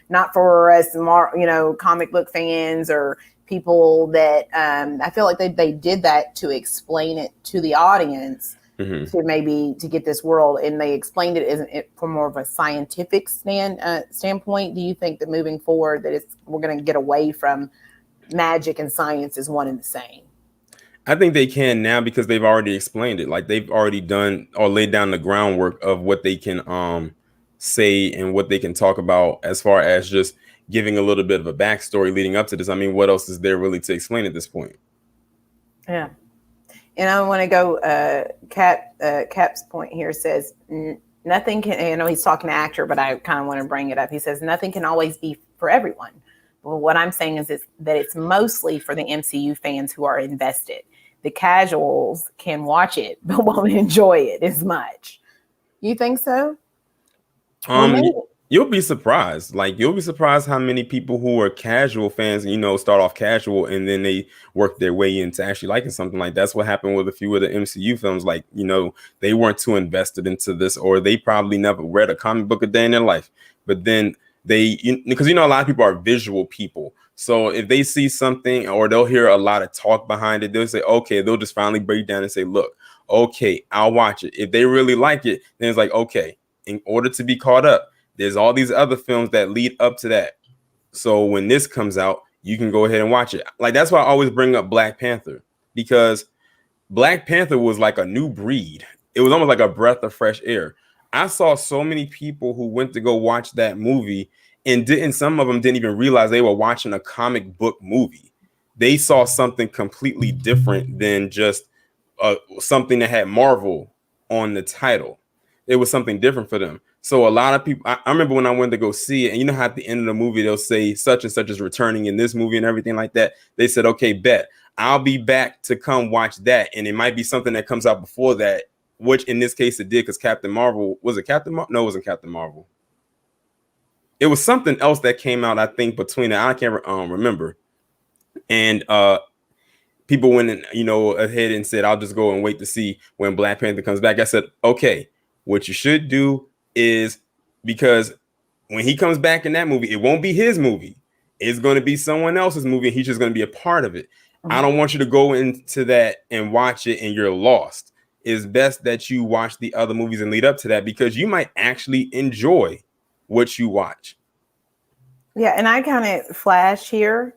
Not for us, comic book fans or people that I feel like they did that to explain it to the audience, to get this world, and they explained it from more of a scientific standpoint. Do you think that moving forward that we're going to get away from magic and science as one and the same? I think they can now, because they've already explained it. Like they've already done or laid down the groundwork of what they can say and what they can talk about, as far as just giving a little bit of a backstory leading up to this. I mean, what else is there really to explain at this point? Yeah. And I want to go, Cap's point here says, nothing can, I know he's talking to actor, but I kind of want to bring it up. He says, nothing can always be for everyone. Well, what I'm saying is that it's mostly for the MCU fans who are invested. The casuals can watch it, but won't enjoy it as much. You think so? You'll be surprised. You'll be surprised how many people who are casual fans, start off casual and then they work their way into actually liking something. Like that's what happened with a few of the MCU films. They weren't too invested into this, or they probably never read a comic book a day in their life. But then because a lot of people are visual people. So if they see something or they'll hear a lot of talk behind it, they'll say, okay, they'll just finally break down and say, look, okay, I'll watch it. If they really like it, then it's like, okay, in order to be caught up, there's all these other films that lead up to that. So when this comes out, you can go ahead and watch it. Like, that's why I always bring up Black Panther, because Black Panther was like a new breed. It was almost like a breath of fresh air. I saw so many people who went to go watch that movie and some of them didn't even realize they were watching a comic book movie. They saw something completely different than just something that had Marvel on the title. It was something different for them. So a lot of people, I remember when I went to go see it, and how at the end of the movie, they'll say such and such is returning in this movie and everything like that. They said, okay, bet I'll be back to come watch that. And it might be something that comes out before that, which in this case it did, because Captain Marvel, was it Captain Marvel? No, it wasn't Captain Marvel. It was something else that came out, I think, between it. I can't remember. And people went ahead and said, I'll just go and wait to see when Black Panther comes back. I said, okay, what you should do is, because when he comes back in that movie, it won't be his movie. it's going to be someone else's movie and he's just going to be a part of it. Mm-hmm. I don't want you to go into that and watch it and you're lost. It's best that you watch the other movies and lead up to that, because you might actually enjoy what you watch. Yeah, and I kind of flash here.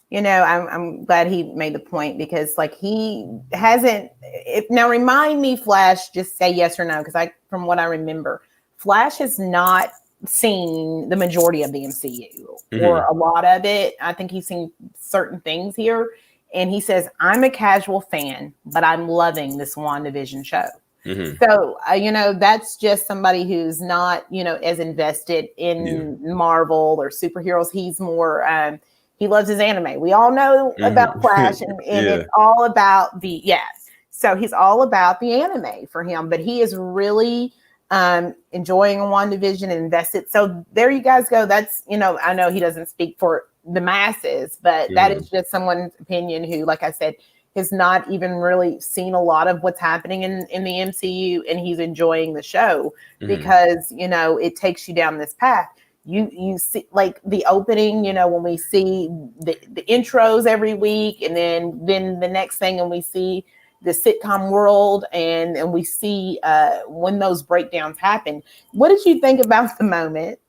You know, I'm glad he made the point, because like he hasn't. Now remind me, Flash, just say yes or no, because from what I remember, Flash has not seen the majority of the MCU or a lot of it. I think he's seen certain things here, and he says, "I'm a casual fan, but I'm loving this WandaVision show." So, you know, that's just somebody who's not, you know, as invested in Marvel or superheroes. He's more, he loves his anime. We all know about Flash, and it's all about so he's all about the anime for him, but he is really enjoying WandaVision and invested. So there you guys go. That's, you know, I know he doesn't speak for the masses, but that is just someone's opinion who, like I said, has not even really seen a lot of what's happening in the MCU, and he's enjoying the show because, you know, it takes you down this path. You see, like the opening, you know, when we see the intros every week, and then the next thing, and we see the sitcom world, and we see when those breakdowns happen. What did you think about the moment?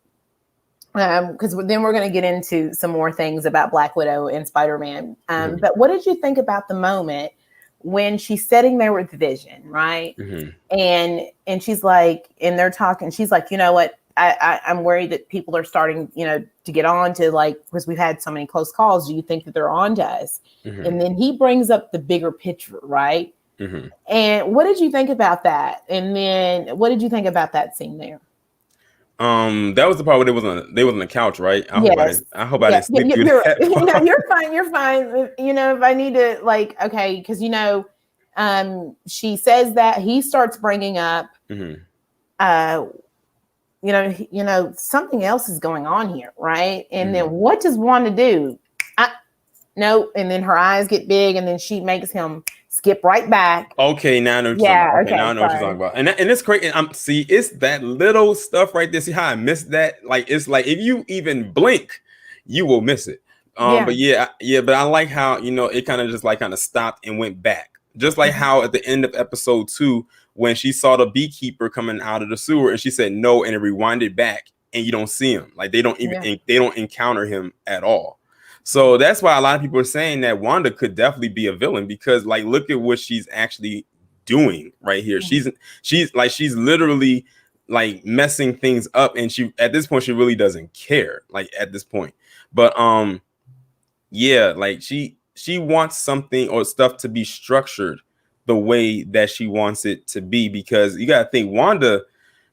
Because then we're going to get into some more things about Black Widow and Spider-Man. But what did you think about the moment when she's sitting there with Vision, right? And she's like, and they're talking. She's like, you know what? I'm worried that people are starting, you know, to get on to, like, because we've had so many close calls. Do you think that they're on to us? And then he brings up the bigger picture, right? And what did you think about that? And then what did you think about that scene there? That was the part where they was on the couch, right? I hope I didn't skip through that part. No, you're fine. You're fine. You know, if I need to, like, okay, because, you know, she says that he starts bringing up, you know, something else is going on here, right? And then what does Wanda do? No, and then her eyes get big, and then she makes him skip right back. Okay, now I know what you're talking about. Okay, now I know what you're talking about. And it's crazy. See, it's that little stuff right there. See how I missed that? Like, it's like if you even blink, you will miss it. But but I like how, you know, it kind of just like kind of stopped and went back. Just like how at the end of episode 2, when she saw the beekeeper coming out of the sewer and she said no, and it rewinded back and you don't see him. Like they don't even they don't encounter him at all. So that's why a lot of people are saying that Wanda could definitely be a villain, because, like, look at what she's actually doing right here. She's literally like messing things up, and she at this point she really doesn't care, like, at this point. But like she wants something or stuff to be structured the way that she wants it to be, because you got to think, Wanda,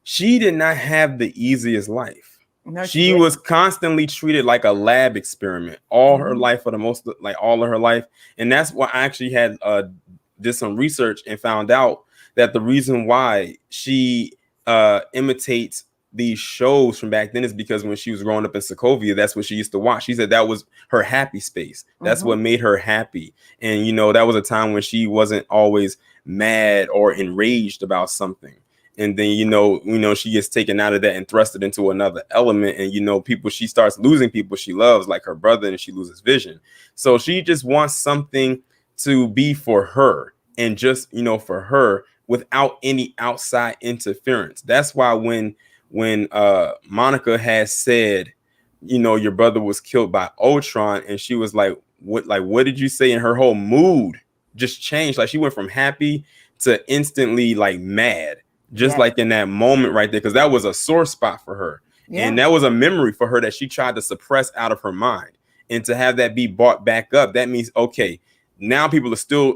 she did not have the easiest life. No, she was constantly treated like a lab experiment all her life, for the most, like all of her life. And that's why I actually had did some research and found out that the reason why she imitates these shows from back then is because when she was growing up in Sokovia, that's what she used to watch. She said that was her happy space. That's what made her happy. And, you know, that was a time when she wasn't always mad or enraged about something. And then, you know, she gets taken out of that and thrusted into another element. And, you know, she starts losing people she loves, like her brother, and she loses Vision. So she just wants something to be for her, and just, you know, for her, without any outside interference. That's why when Monica has said, you know, your brother was killed by Ultron, and she was like, what did you say? And her whole mood just changed. Like, she went from happy to instantly like mad. Just like in that moment right there, because that was a sore spot for her. And that was a memory for her that she tried to suppress out of her mind. And to have that be brought back up, that means, okay, now people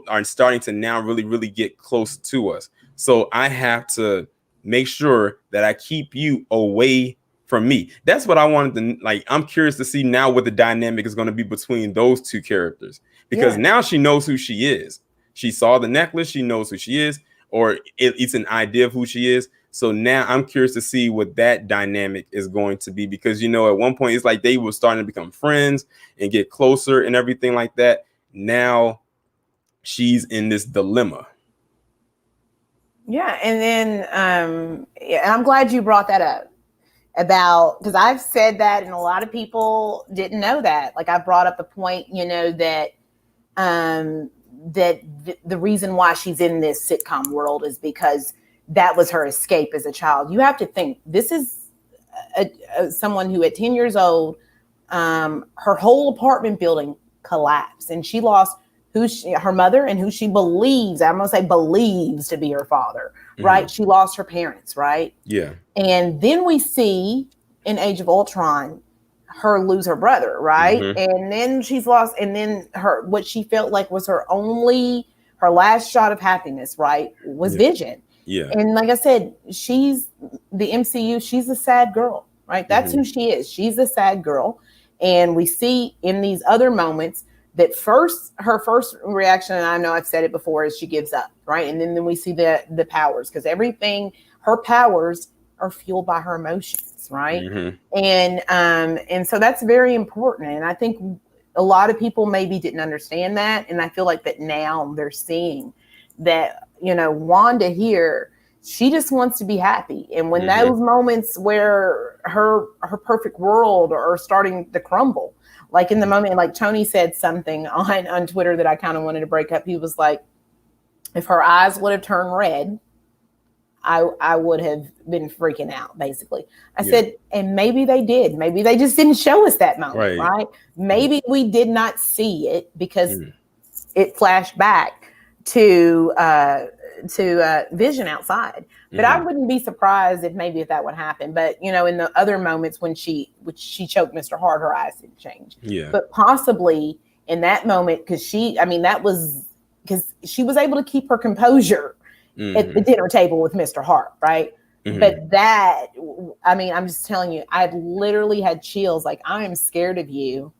are starting to now really, really get close to us. So I have to make sure that I keep you away from me. That's what I wanted to, like, I'm curious to see now what the dynamic is going to be between those two characters. Because now she knows who she is. She saw the necklace. She knows who she is. Or it's an idea of who she is. So now I'm curious to see what that dynamic is going to be, because, you know, at one point it's like they were starting to become friends and get closer and everything like that. Now she's in this dilemma. Yeah, and then I'm glad you brought that up. about, because I've said that and a lot of people didn't know that. Like I brought up the point, that the reason why she's in this sitcom world is because that was her escape as a child. You have to think, this is someone who at 10 years old, her whole apartment building collapsed and she lost her mother and who she believes, I'm going to say believes to be her father, right? She lost her parents, right? Yeah. And then we see in Age of Ultron, her lose her brother, right? And then she's lost, and then what she felt like was her last shot of happiness, right? Was Vision. Yeah. And like I said, she's the MCU, she's a sad girl, right? That's who she is. She's a sad girl. And we see in these other moments that her first reaction, and I know I've said it before, is she gives up, right? And then we see the powers, because her powers are fueled by her emotions, right? And so that's very important. And I think a lot of people maybe didn't understand that. And I feel like that now they're seeing that, Wanda here, she just wants to be happy. And when those moments where her perfect world are starting to crumble, like in the moment, like Tony said something on Twitter that I kind of wanted to break up. He was like, if her eyes would have turned red, I would have been freaking out, basically. I said, and maybe they did. Maybe they just didn't show us that moment, right? Maybe we did not see it because it flashed back to Vision outside. But I wouldn't be surprised if that would happen. But, in the other moments when she choked Mr. Hart, her eyes didn't change. Yeah. But possibly in that moment, because she was able to keep her composure at the dinner table with Mr. Hart, right? But that, I'm just telling you, I literally had chills. Like, I am scared of you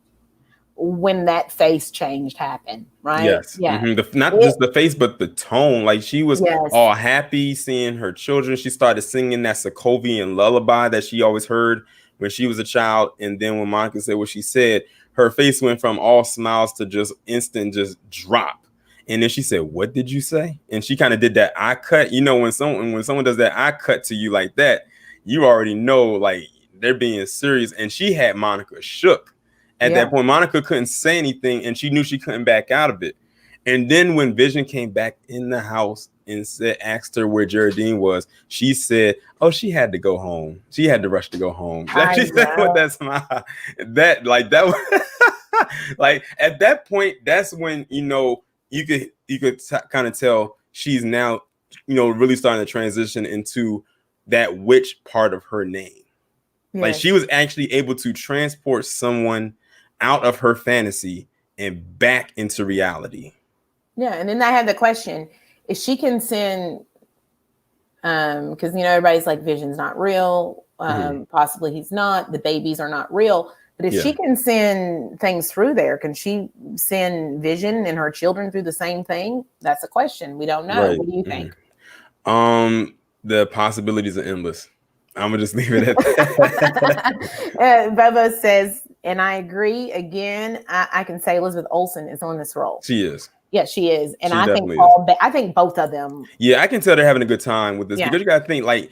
when that face change happened, right? Yes. Yeah. Not just the face, but the tone. Like, she was all happy seeing her children. She started singing that Sokovian lullaby that she always heard when she was a child. And then when Monica said what she said, her face went from all smiles to just instant just drop. And then she said, "What did you say?" And she kind of did that eye cut. When someone does that eye cut to you like that, you already know, like, they're being serious. And she had Monica shook. At that point, Monica couldn't say anything, and she knew she couldn't back out of it. And then when Vision came back in the house and asked her where Geraldine was, she said, "Oh, she had to go home. She had to rush to go home." She said with that smile. That was like, at that point, that's when you could kind of tell she's now really starting to transition into that witch part of her name. Yes. Like, she was actually able to transport someone out of her fantasy and back into reality. Yeah, and then I had the question: if she can send, because everybody's like, Vision's not real, possibly he's not, the babies are not real, but if she can send things through there, can she send Vision and her children through the same thing? That's a question. We don't know. Right. What do you think? The possibilities are endless. I'm gonna just leave it at that. Bubba says, and I agree. Again, I can say Elizabeth Olsen is on this role. She is. Yeah, she is. And she I think both of them. Yeah, I can tell they're having a good time with this because you got to think, like,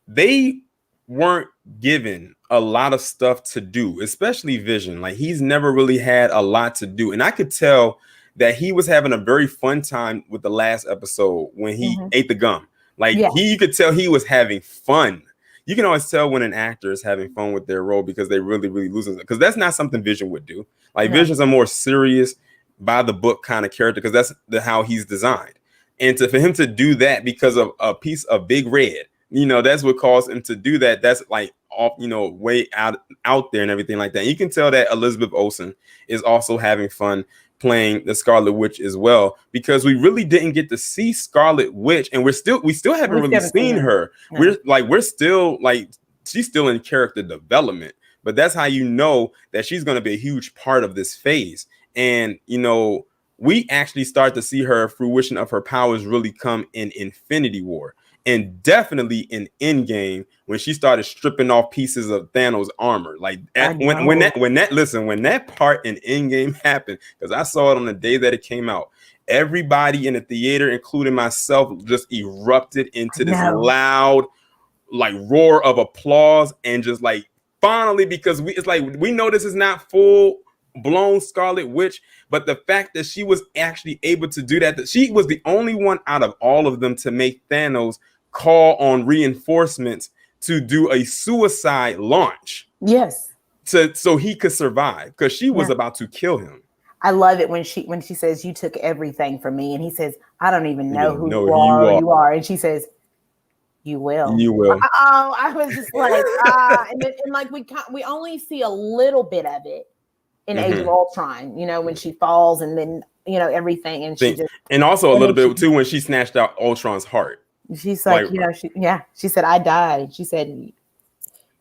they weren't given a lot of stuff to do, especially Vision. Like, he's never really had a lot to do. And I could tell that he was having a very fun time with the last episode when he ate the gum. Like, you could tell he was having fun. You can always tell when an actor is having fun with their role because they really, really lose it. Because that's not something Vision would do. Like, Vision's a more serious, by the book kind of character because that's how he's designed. And for him to do that because of a piece of Big Red, that's what caused him to do that. That's like off, way out there and everything like that. You can tell that Elizabeth Olsen is also having fun playing the Scarlet Witch as well, because we really didn't get to see Scarlet Witch, and we still haven't really seen her. No. We're still like, she's still in character development, but that's how you know that she's going to be a huge part of this phase. And we actually start to see her fruition of her powers really come in Infinity War, and definitely in Endgame when she started stripping off pieces of Thanos' armor. Like, when that part in Endgame happened, because I saw it on the day that it came out, everybody in the theater, including myself, just erupted into this loud like roar of applause and just like finally, because it's like we know this is not full blown Scarlet Witch, but the fact that she was actually able to do that she was the only one out of all of them to make Thanos call on reinforcements to do a suicide launch. Yes. So he could survive, because she was about to kill him. I love it when she says, "You took everything from me," and he says, "I don't even know who you are," and she says, "You will." You will. Oh, I was just like, and like we only see a little bit of it in Age of Ultron, when she falls and then everything, and and also a little bit too when she snatched out Ultron's heart. She's like, she said, "I died." She said, and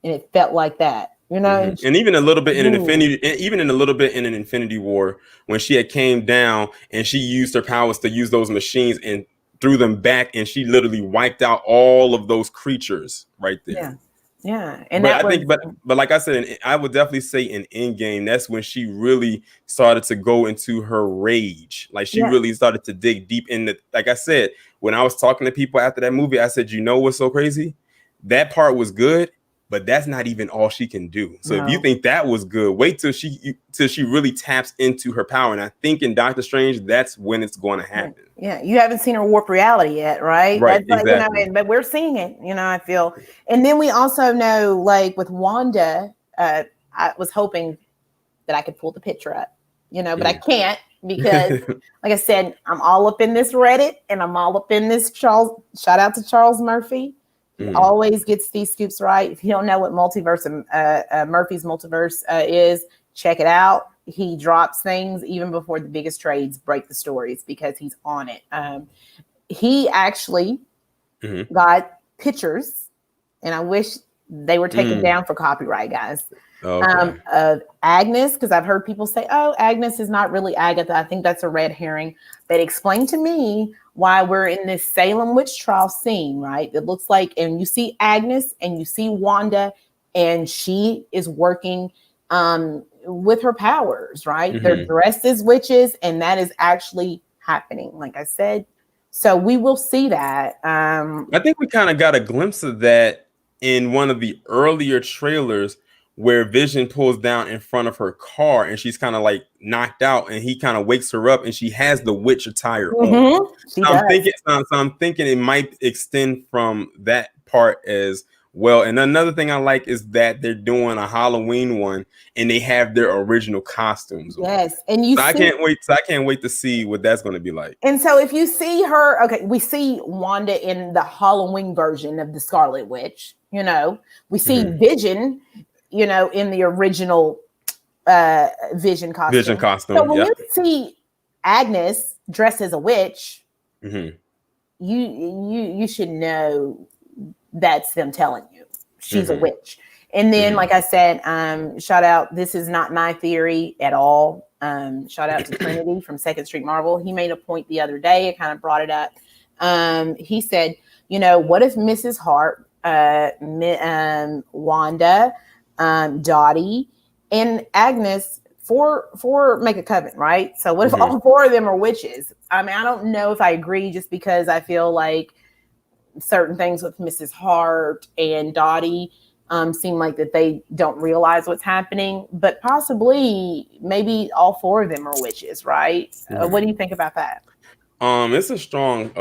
it felt like that. And even a little bit in an Infinity War, when she had came down and she used her powers to use those machines and threw them back, and she literally wiped out all of those creatures right there. Yeah. And but like I said, I would definitely say in Endgame, that's when she really started to go into her rage. Like she really started to dig deep in the, like I said, when I was talking to people after that movie, I said, what's so crazy? That part was good, but that's not even all she can do. So if you think that was good, wait till she really taps into her power. And I think in Doctor Strange, that's when it's going to happen. Yeah, you haven't seen her warp reality yet, right? Right, that's exactly. Like, but we're seeing it, I feel. And then we also know, like with Wanda, I was hoping that I could pull the picture up, but I can't because, like I said, I'm all up in this Reddit and I'm all up in this Charles. Shout out to Charles Murphy. He always gets these scoops right. If you don't know what Murphy's multiverse is, check it out. He drops things even before the biggest trades break the stories because he's on it. He actually got pictures, and I wish they were taken down for copyright, guys. Okay. Of Agnes, because I've heard people say, "Oh, Agnes is not really Agatha." I think that's a red herring. But explain to me why we're in this Salem witch trial scene, right? It looks like, and you see Agnes and you see Wanda, and she is working with her powers, right? They're dressed as witches, and that is actually happening, like I said. So we will see that. I think we kind of got a glimpse of that in one of the earlier trailers, where Vision pulls down in front of her car and she's kind of like knocked out, and he kind of wakes her up and she has the witch attire on. So I'm thinking it might extend from that part as well. And another thing I like is that they're doing a Halloween one and they have their original costumes. Yes. And I can't wait to see what that's going to be like. And so if you see her, we see Wanda in the Halloween version of the Scarlet Witch, we see Vision, in the original Vision costume. So when you see Agnes dressed as a witch, you should know that's them telling you she's a witch. And then, like I said, shout out, this is not my theory at all. Shout out to Trinity from Second Street Marvel. He made a point the other day. I kind of brought it up. He said, what if Mrs. Hart, Wanda, Dottie, and Agnes four make a covenant, right? So what if all four of them are witches? I mean, I don't know if I agree, just because I feel like certain things with Mrs. Hart and Dottie seem like that they don't realize what's happening, but possibly maybe all four of them are witches, right? What do you think about that? It's a strong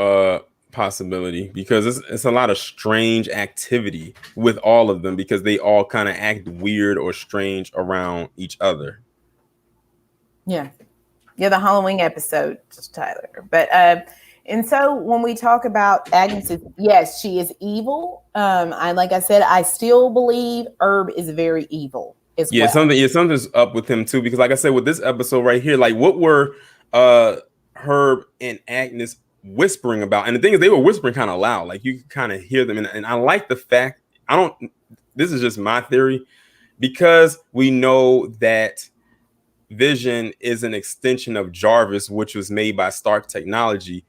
possibility, because it's a lot of strange activity with all of them, because they all kind of act weird or strange around each other. Yeah, the Halloween episode, Tyler. But and so when we talk about Agnes, yes, she is evil. Like I said, I still believe Herb is very evil as well. Something's up with him too, because like I said, with this episode right here, like what were Herb and Agnes whispering about? And the thing is, they were whispering kind of loud, like you could kind of hear them. And I like the fact, this is just my theory, because we know that Vision is an extension of Jarvis, which was made by Stark Technology.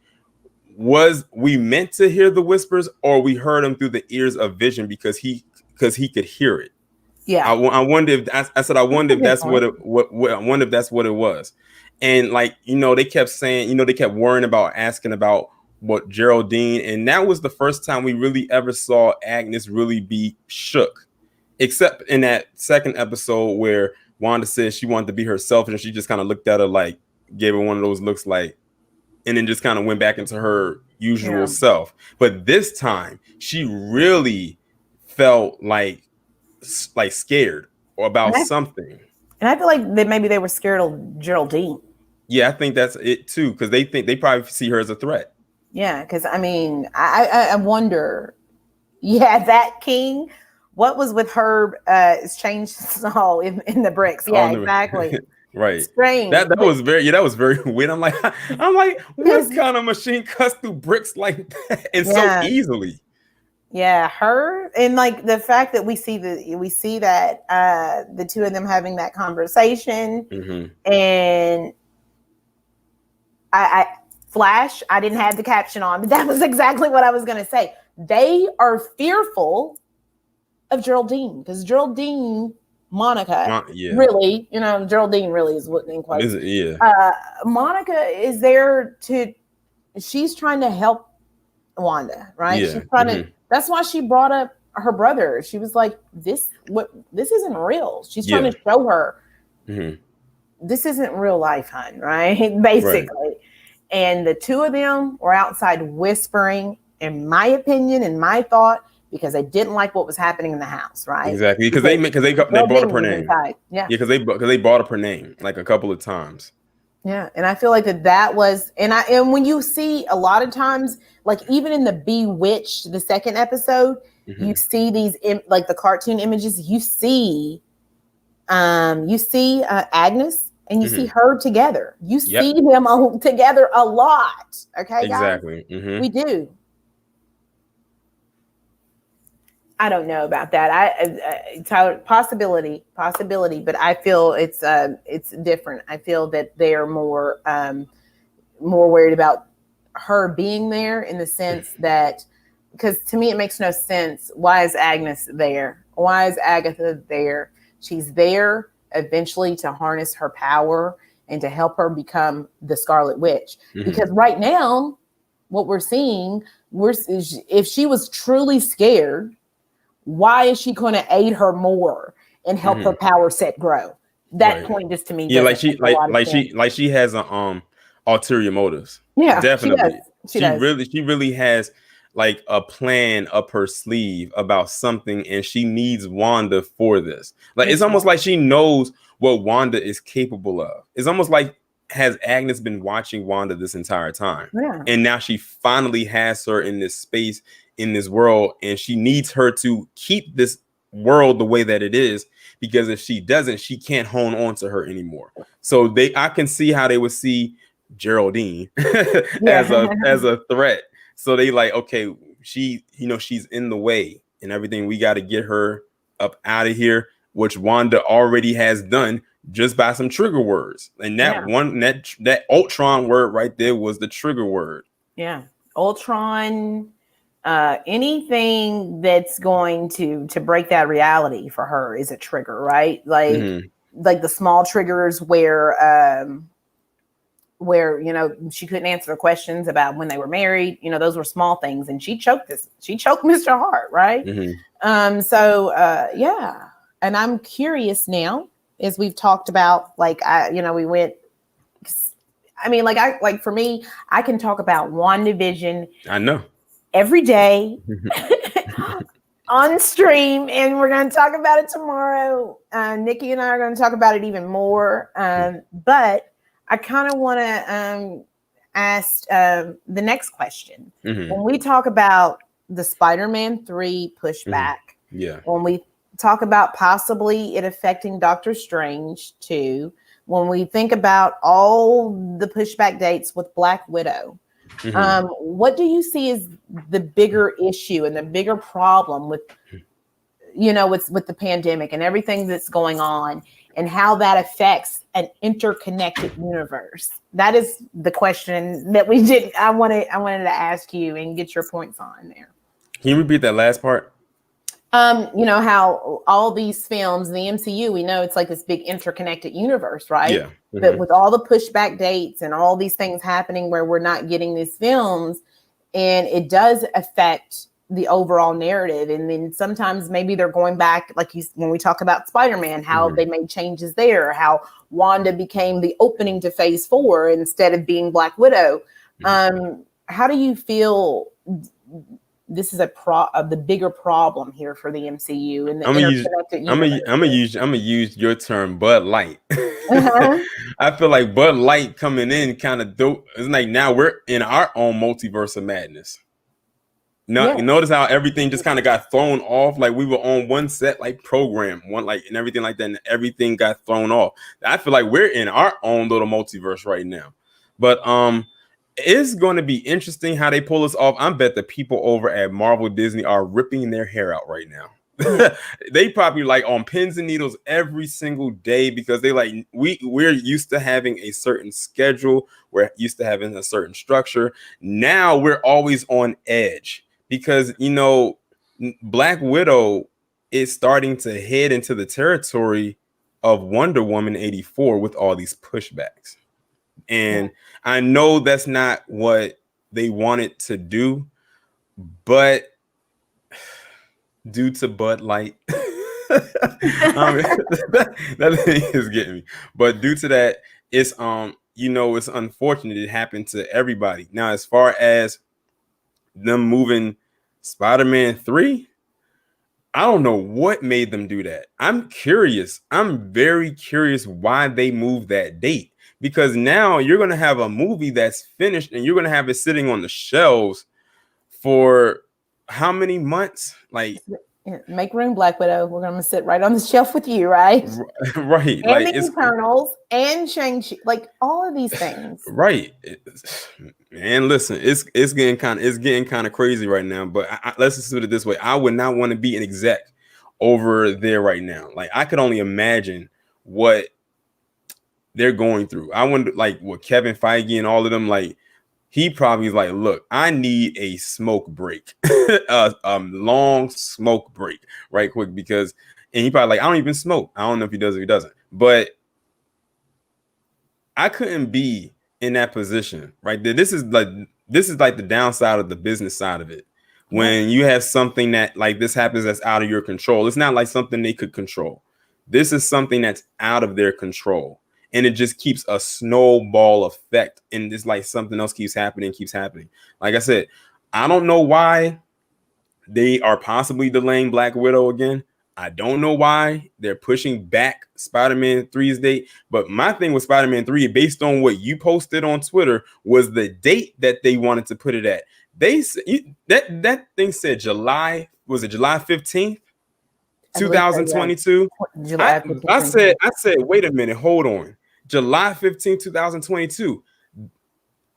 Was we meant to hear the whispers, or we heard them through the ears of Vision because he could hear it? Yeah, I wonder if I wonder if that's what I wonder if that's what it was. And like, they kept saying, they kept worrying about asking about what Geraldine, and that was the first time we really ever saw Agnes really be shook, except in that second episode where Wanda said she wanted to be herself, and she just kind of looked at her like, gave her one of those looks like, and then just kind of went back into her usual self. But this time she really felt like scared or about something. And I feel like that maybe they were scared of Geraldine. Yeah, I think that's it too, because they think they probably see her as a threat. Yeah, because I mean, I wonder, that king, what was with Herb is changed all in the bricks. Yeah, exactly. Right. Strange. That was very weird. I'm like, what kind of machine cuts through bricks like that and so easily? Yeah, her, and like the fact that we see that the two of them having that conversation, and I Flash, I didn't have the caption on, but that was exactly what I was going to say. They are fearful of Geraldine because Geraldine, Monica, really, Geraldine really is what in quotes. Monica is there she's trying to help Wanda, right? Yeah. She's trying to. That's why she brought up her brother. She was like, this isn't real. She's trying to show her this isn't real life, hun, right? Basically. Right. And the two of them were outside whispering, in my opinion, in my thought, because they didn't like what was happening in the house, right? Exactly, because they brought up her name. Because they brought up her name like a couple of times. Yeah, and I feel like that was, and when you see a lot of times, like even in the Bewitched, the second episode, you see these like the cartoon images. You see Agnes. And you see her together. You see them all together a lot. Okay, exactly. Guys? We do. I don't know about that. Possibility, but I feel it's different. I feel that they are more worried about her being there in the sense that, because to me it makes no sense. Why is Agnes there? Why is Agatha there? She's there eventually to harness her power and to help her become the Scarlet Witch. Because right now, what we're seeing, if she was truly scared, why is she going to aid her more and help her power set grow? That point just to me, she has a ulterior motives. Yeah, definitely. She does. She really has like a plan up her sleeve about something, and she needs Wanda for this. Like it's almost like she knows what Wanda is capable of. It's almost like, has Agnes been watching Wanda this entire time? Yeah. And now she finally has her in this space, in this world, and she needs her to keep this world the way that it is, because if she doesn't, she can't hone on to her anymore. So I can see how they would see Geraldine as a threat. So they like, okay, she's in the way and everything. We got to get her up out of here, which Wanda already has done just by some trigger words. And that Ultron word right there was the trigger word. Yeah. Ultron, anything that's going to break that reality for her is a trigger, right? Like, like the small triggers where she couldn't answer the questions about when they were married, those were small things, and she choked Mr. Hart, right? And I'm curious now, as we've talked about, for me, I can talk about WandaVision. I know. Every day on stream, and we're going to talk about it tomorrow. Nicky and I are going to talk about it even more, but I kind of want to ask the next question. When we talk about the Spider-Man 3 pushback, when we talk about possibly it affecting Doctor Strange 2, when we think about all the pushback dates with Black Widow, what do you see as the bigger issue and the bigger problem with the pandemic and everything that's going on, and how that affects an interconnected universe? That is the question that I wanted to ask you and get your points on there. Can you repeat that last part? How all these films in the MCU, we know it's like this big interconnected universe, right? Yeah. But with all the pushback dates and all these things happening where we're not getting these films, and it does affect the overall narrative. And then sometimes maybe they're going back, like when we talk about Spider-Man, how they made changes there, how Wanda became the opening to Phase 4 instead of being Black Widow. How do you feel this is the bigger problem here for the MCU and the interconnected universe? I'm gonna use your term, Bud Light. I feel like Bud Light coming in kind of dope. It's like now we're in our own multiverse of madness. No, you notice how everything just kind of got thrown off. Like we were on one set, like program, and everything like that, and everything got thrown off. I feel like we're in our own little multiverse right now. But it's going to be interesting how they pull us off. I bet the people over at Marvel Disney are ripping their hair out right now. They probably like on pins and needles every single day because they like we're used to having a certain schedule. We're used to having a certain structure. Now we're always on edge. Because, Black Widow is starting to head into the territory of Wonder Woman 84 with all these pushbacks. And I know that's not what they wanted to do, but due to Bud Light, that thing is getting me. But due to that, it's it's unfortunate it happened to everybody. Now, as far as them moving Spider-Man 3, I don't know what made them do that. I'm curious. I'm very curious why they moved that date, because now you're going to have a movie that's finished and you're going to have it sitting on the shelves for how many months? Like, make room, Black Widow. We're going to sit right on the shelf with you, right? Right. And like the Eternals and Shang-Chi, like all of these things. Right. And listen, it's getting kind of crazy right now. But let's just put it this way: I would not want to be an exec over there right now. Like I could only imagine what they're going through. I wonder, like, what Kevin Feige and all of them, like. He probably is like, look, I need a smoke break, a long smoke break right quick, because, and he probably like, I don't even smoke. I don't know if he does or he doesn't, but I couldn't be in that position right there. This is like the downside of the business side of it. When you have something that like this happens that's out of your control, it's not like something they could control. This is something that's out of their control. And it just keeps a snowball effect. And it's like something else keeps happening. Like I said, I don't know why they are possibly delaying Black Widow again. I don't know why they're pushing back Spider-Man 3's date. But my thing with Spider-Man 3, based on what you posted on Twitter, was the date that they wanted to put it at. They that thing said July 15th? 2022. I said, wait a minute, hold on. July 15, 2022.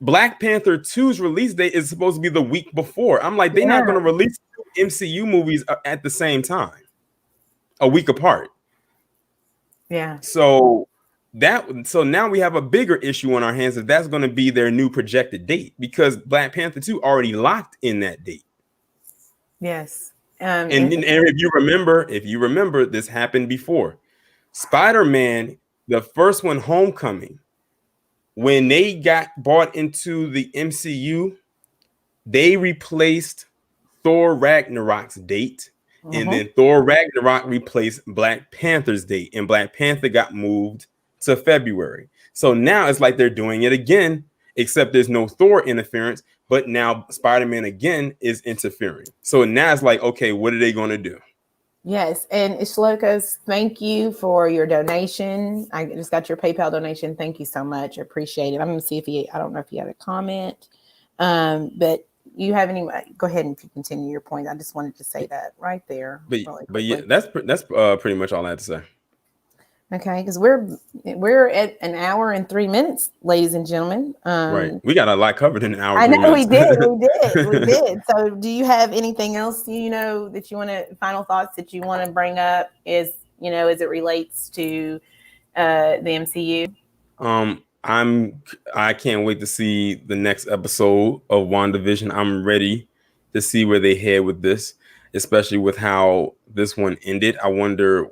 Black Panther 2's release date is supposed to be the week before. I'm like, they're not going to release MCU movies at the same time, a week apart. Yeah. So now we have a bigger issue on our hands if that's going to be their new projected date, because Black Panther 2 already locked in that date. Yes. And if you remember, this happened before. Spider-Man, the first one, Homecoming, when they got bought into the MCU, they replaced Thor Ragnarok's date, and then Thor Ragnarok replaced Black Panther's date, and Black Panther got moved to February. So now it's like they're doing it again, except there's no Thor interference. But now Spider-Man again is interfering. So now it's like, okay, what are they going to do? Yes. And Ishlokas, thank you for your donation. I just got your PayPal donation. Thank you so much. I appreciate it. I'm going to see I don't know if you had a comment, but you have any, go ahead and continue your point. I just wanted to say that right there. But yeah, that's pretty much all I had to say. Okay, because we're at an hour and 3 minutes, ladies and gentlemen. Right, we got a lot covered in an hour. I know we did. So, do you have anything else that you want to final thoughts that you want to bring up? As it relates to the MCU? I can't wait to see the next episode of WandaVision. I'm ready to see where they head with this, especially with how this one ended. I wonder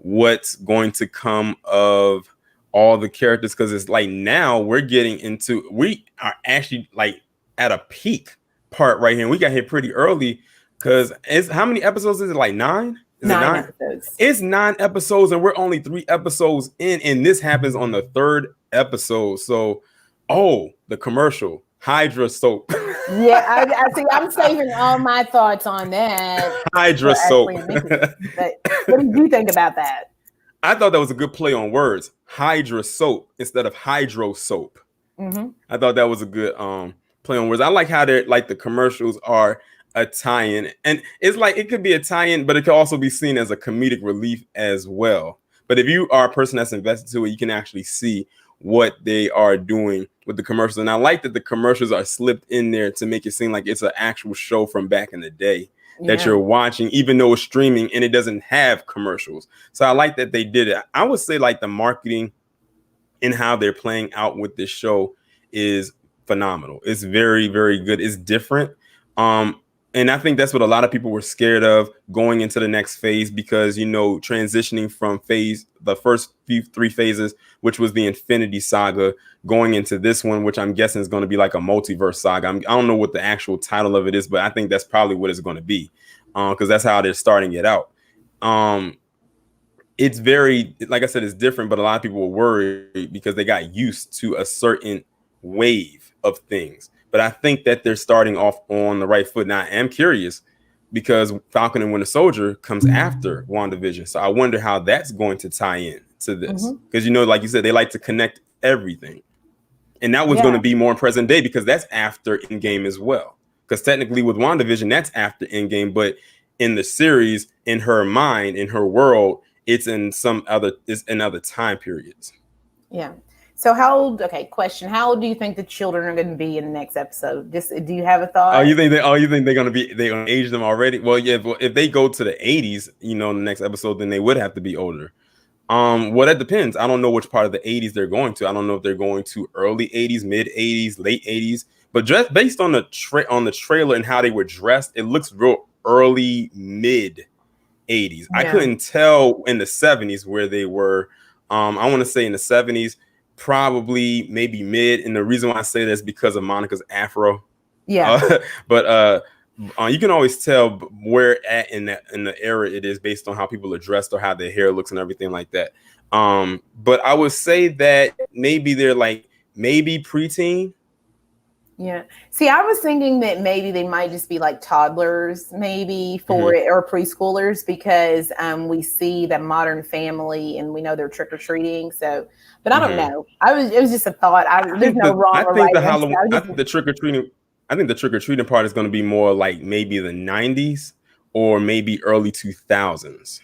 what's going to come of all the characters, because it's like now we are actually like at a peak part right here. And we got here pretty early because how many episodes is it? Like 9? Is 9 it 9 episodes? It's 9 episodes, and we're only 3 episodes in, and this happens on the 3rd episode. So, the commercial, Hydra soap. Yeah, I see. I'm saving all my thoughts on that. Hydra soap. But what did you think about that? I thought that was a good play on words. Hydra soap instead of hydro soap. Mm-hmm. I thought that was a good play on words. I like how they're like the commercials are a tie-in, and it's like it could be a tie-in, but it could also be seen as a comedic relief as well. But if you are a person that's invested to it, you can actually see what they are doing with the commercials. And I like that the commercials are slipped in there to make it seem like it's an actual show from back in the day that you're watching, even though it's streaming and it doesn't have commercials. So I like that they did it. I would say like the marketing and how they're playing out with this show is phenomenal. It's very, very good. It's different. And I think that's what a lot of people were scared of going into the next phase, because, transitioning from the first 3 phases, which was the Infinity Saga, going into this one, which I'm guessing is going to be like a multiverse saga. I don't know what the actual title of it is, but I think that's probably what it's going to be, because that's how they're starting it out. It's very, like I said, it's different, but a lot of people were worried because they got used to a certain wave of things. But I think that they're starting off on the right foot. Now, I am curious because Falcon and Winter Soldier comes after WandaVision. So I wonder how that's going to tie in to this. Because, like you said, they like to connect everything. And that was going to be more in present day because that's after Endgame as well. Because technically with WandaVision, that's after Endgame. But in the series, in her mind, in her world, it's in other time periods. Yeah. So how old do you think the children are going to be in the next episode? Do you have a thought? You think they're going to age them already? Well, yeah, if they go to the 80s, in the next episode, then they would have to be older. Well, that depends. I don't know which part of the 80s they're going to. I don't know if they're going to early 80s, mid 80s, late 80s, but just based on the trailer and how they were dressed, it looks real early, mid 80s. I couldn't tell in the 70s where they were. I want to say in the 70s, probably maybe mid, and the reason why I say that is because of Monica's afro. But you can always tell where at in the era it is based on how people are dressed or how their hair looks and everything like that. But I would say that maybe they're maybe preteen. Yeah. See, I was thinking that maybe they might just be like toddlers, maybe for it, or preschoolers, because we see the Modern Family and we know they're trick or treating. So, but I don't know. It was just a thought. There's no wrong or right. I think the trick or treating part is going to be more like maybe the 90s or maybe early 2000s.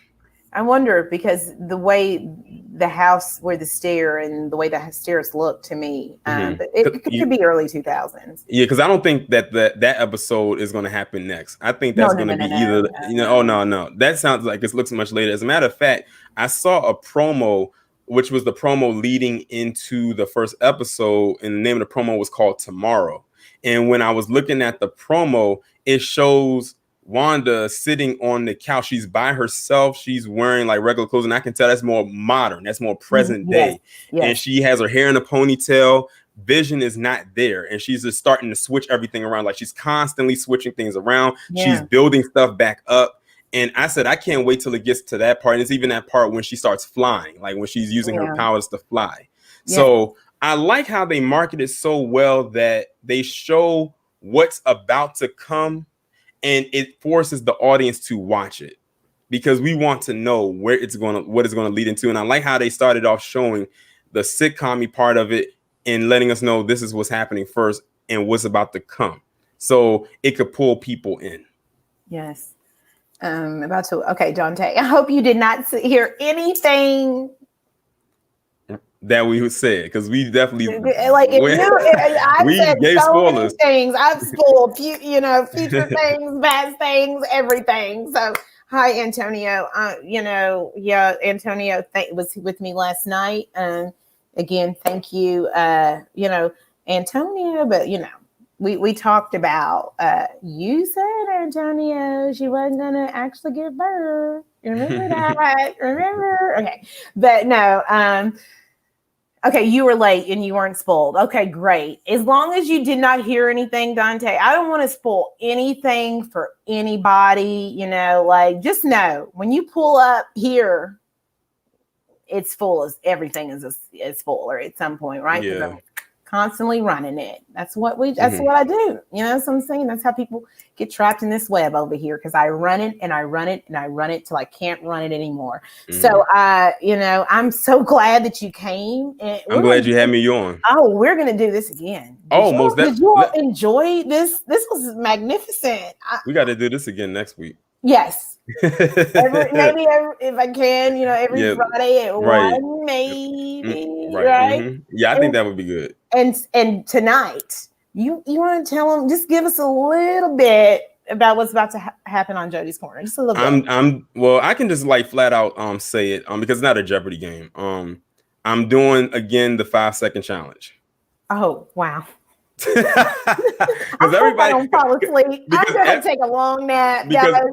I wonder, because the way the house where the stair and the way the stairs look to me, but it could be early 2000s. Yeah, because I don't think that episode is going to happen next. I think that's going to be either. No. That sounds like it looks much later. As a matter of fact, I saw a promo, which was the promo leading into the first episode, and the name of the promo was called Tomorrow. And when I was looking at the promo, it shows Wanda sitting on the couch. She's by herself. She's wearing like regular clothes, and I can tell that's more modern. That's more present day. Yes. And she has her hair in a ponytail. Vision is not there, and she's just starting to switch everything around. Like she's constantly switching things around. She's building stuff back up. And I said, I can't wait till it gets to that part. And it's even that part when she starts flying, like when she's using her powers to fly. Yeah. So I like how they market it so well that they show what's about to come. And it forces the audience to watch it because we want to know what it's going to lead into. And I like how they started off showing the sitcom-y part of it and letting us know this is what's happening first and what's about to come. So it could pull people in. Yes. Okay, Dante, I hope you did not hear anything that we said, because we definitely we gave so spoilers. Things I've spoiled, future things, bad things, everything. So, hi, Antonio. Antonio was with me last night. Again, thank you. Antonio, but we talked about. You said, Antonio, she wasn't gonna actually give birth. Remember that? Remember? Okay, but no. Okay, you were late and you weren't spoiled. Okay, great. As long as you did not hear anything, Dante, I don't want to spoil anything for anybody. Like just know when you pull up here, it's full as everything is full or at some point, right? Yeah. I'm constantly running it. That's what I do. So I'm saying that's how people get trapped in this web over here because I run it and I run it and I run it till I can't run it anymore. So I'm so glad that you came. And I'm glad you had me on. Oh, we're gonna do this again. Did you all enjoy this? This was magnificent. We got to do this again next week. Yes. Maybe if I can, every Friday at 1, maybe. Right? Mm-hmm. Yeah, I think that would be good. And tonight, you want to tell them, just give us a little bit about what's about to happen on Jody's Corner. Just a little bit. Well, I can just like flat out say it because it's not a Jeopardy game. I'm doing again the 5-second challenge. Oh, wow. Because everybody don't fall asleep. I'm gonna take a long nap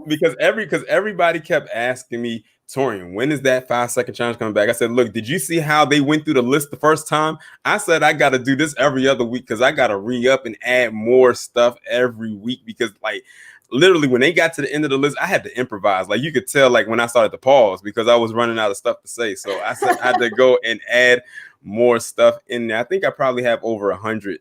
because everybody kept asking me, Taurean, when is that 5-second challenge coming back? I said, look, did you see how they went through the list the first time? I said I got to do this every other week because I got to re-up and add more stuff every week because like literally when they got to the end of the list, I had to improvise. Like you could tell like when I started to pause because I was running out of stuff to say. So I said I had to go and add more stuff in there. I think I probably have over 100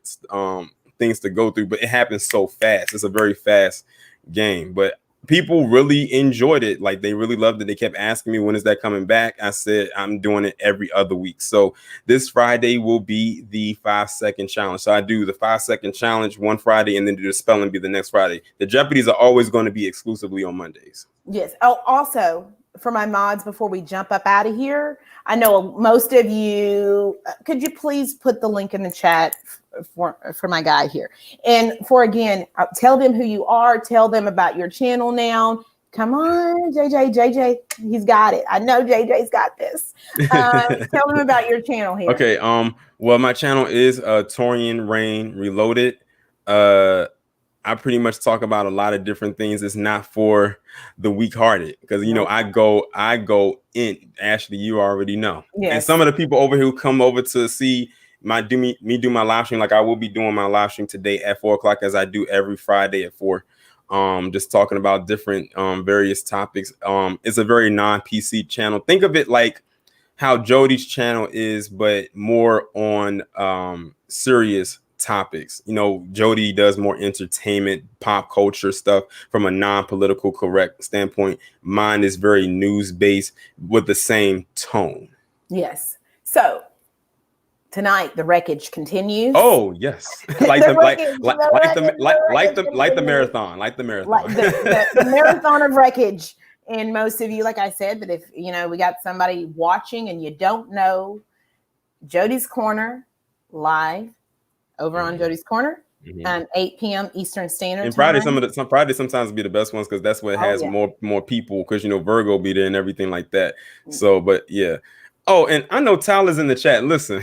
things to go through, but it happens so fast. It's a very fast game, but people really enjoyed it. Like they really loved it. They kept asking me, when is that coming back? I said, I'm doing it every other week. So this Friday will be the 5-second challenge. So I do the 5-second challenge one Friday and then do the spelling bee the next Friday. The Jeopardies are always going to be exclusively on Mondays. Yes. Oh, also for my mods, before we jump up out of here, I know most of you, could you please put the link in the chat for my guy here? And again, tell them who you are, tell them about your channel now. Come on, JJ, he's got it. I know JJ's got this. Tell them about your channel here. Okay, well, my channel is Taurean Reign Reloaded. I pretty much talk about a lot of different things. It's not for the weak-hearted because I go in. Ashley, you already know. Yes. And some of the people over here who come over to see me do my live stream, like I will be doing my live stream today at 4:00 as I do every Friday at 4. Just talking about different various topics. It's a very non-PC channel. Think of it like how Jody's channel is, but more on serious topics. Jody does more entertainment, pop culture stuff from a non-political correct standpoint. Mine is very news-based with the same tone. Yes. So tonight the wreckage continues. Oh yes, like the marathon, the marathon of wreckage. And most of you, like I said, but if we got somebody watching and you don't know, Jody's Corner live over on Jody's Corner, 8 p.m. Eastern Standard and Time. Friday sometimes be the best ones because that's what has more people because Virgo be there and everything like that. So, but yeah. Oh, and I know Tyler's in the chat. Listen,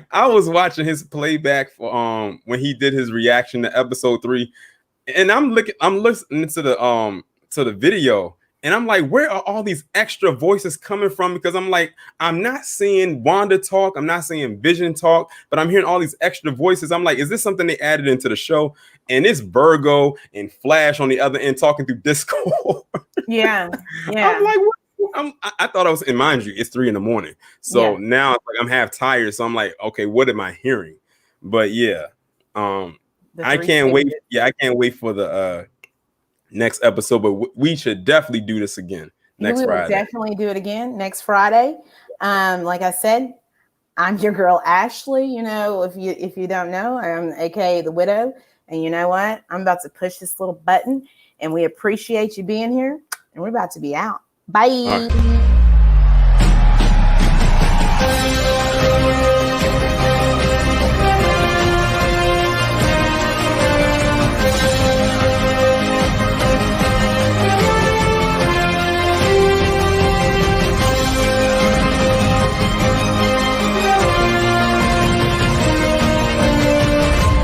I was watching his playback for when he did his reaction to episode 3, and I'm listening to the video. And I'm like, where are all these extra voices coming from? Because I'm like, I'm not seeing Wanda talk. I'm not seeing Vision talk, but I'm hearing all these extra voices. I'm like, is this something they added into the show? And it's Virgo and Flash on the other end talking through Discord. Yeah. I'm like, what? I thought I was, and mind you, it's 3 a.m. So now it's like I'm half tired. So I'm like, okay, what am I hearing? But yeah, I can't wait. Yeah, I can't wait for the next episode, but we should definitely do this again next Friday. Definitely do it again next Friday. Like I said, I'm your girl Ashley. If you don't know, I'm aka the Widow. And you know what? I'm about to push this little button, and we appreciate you being here. And we're about to be out. Bye.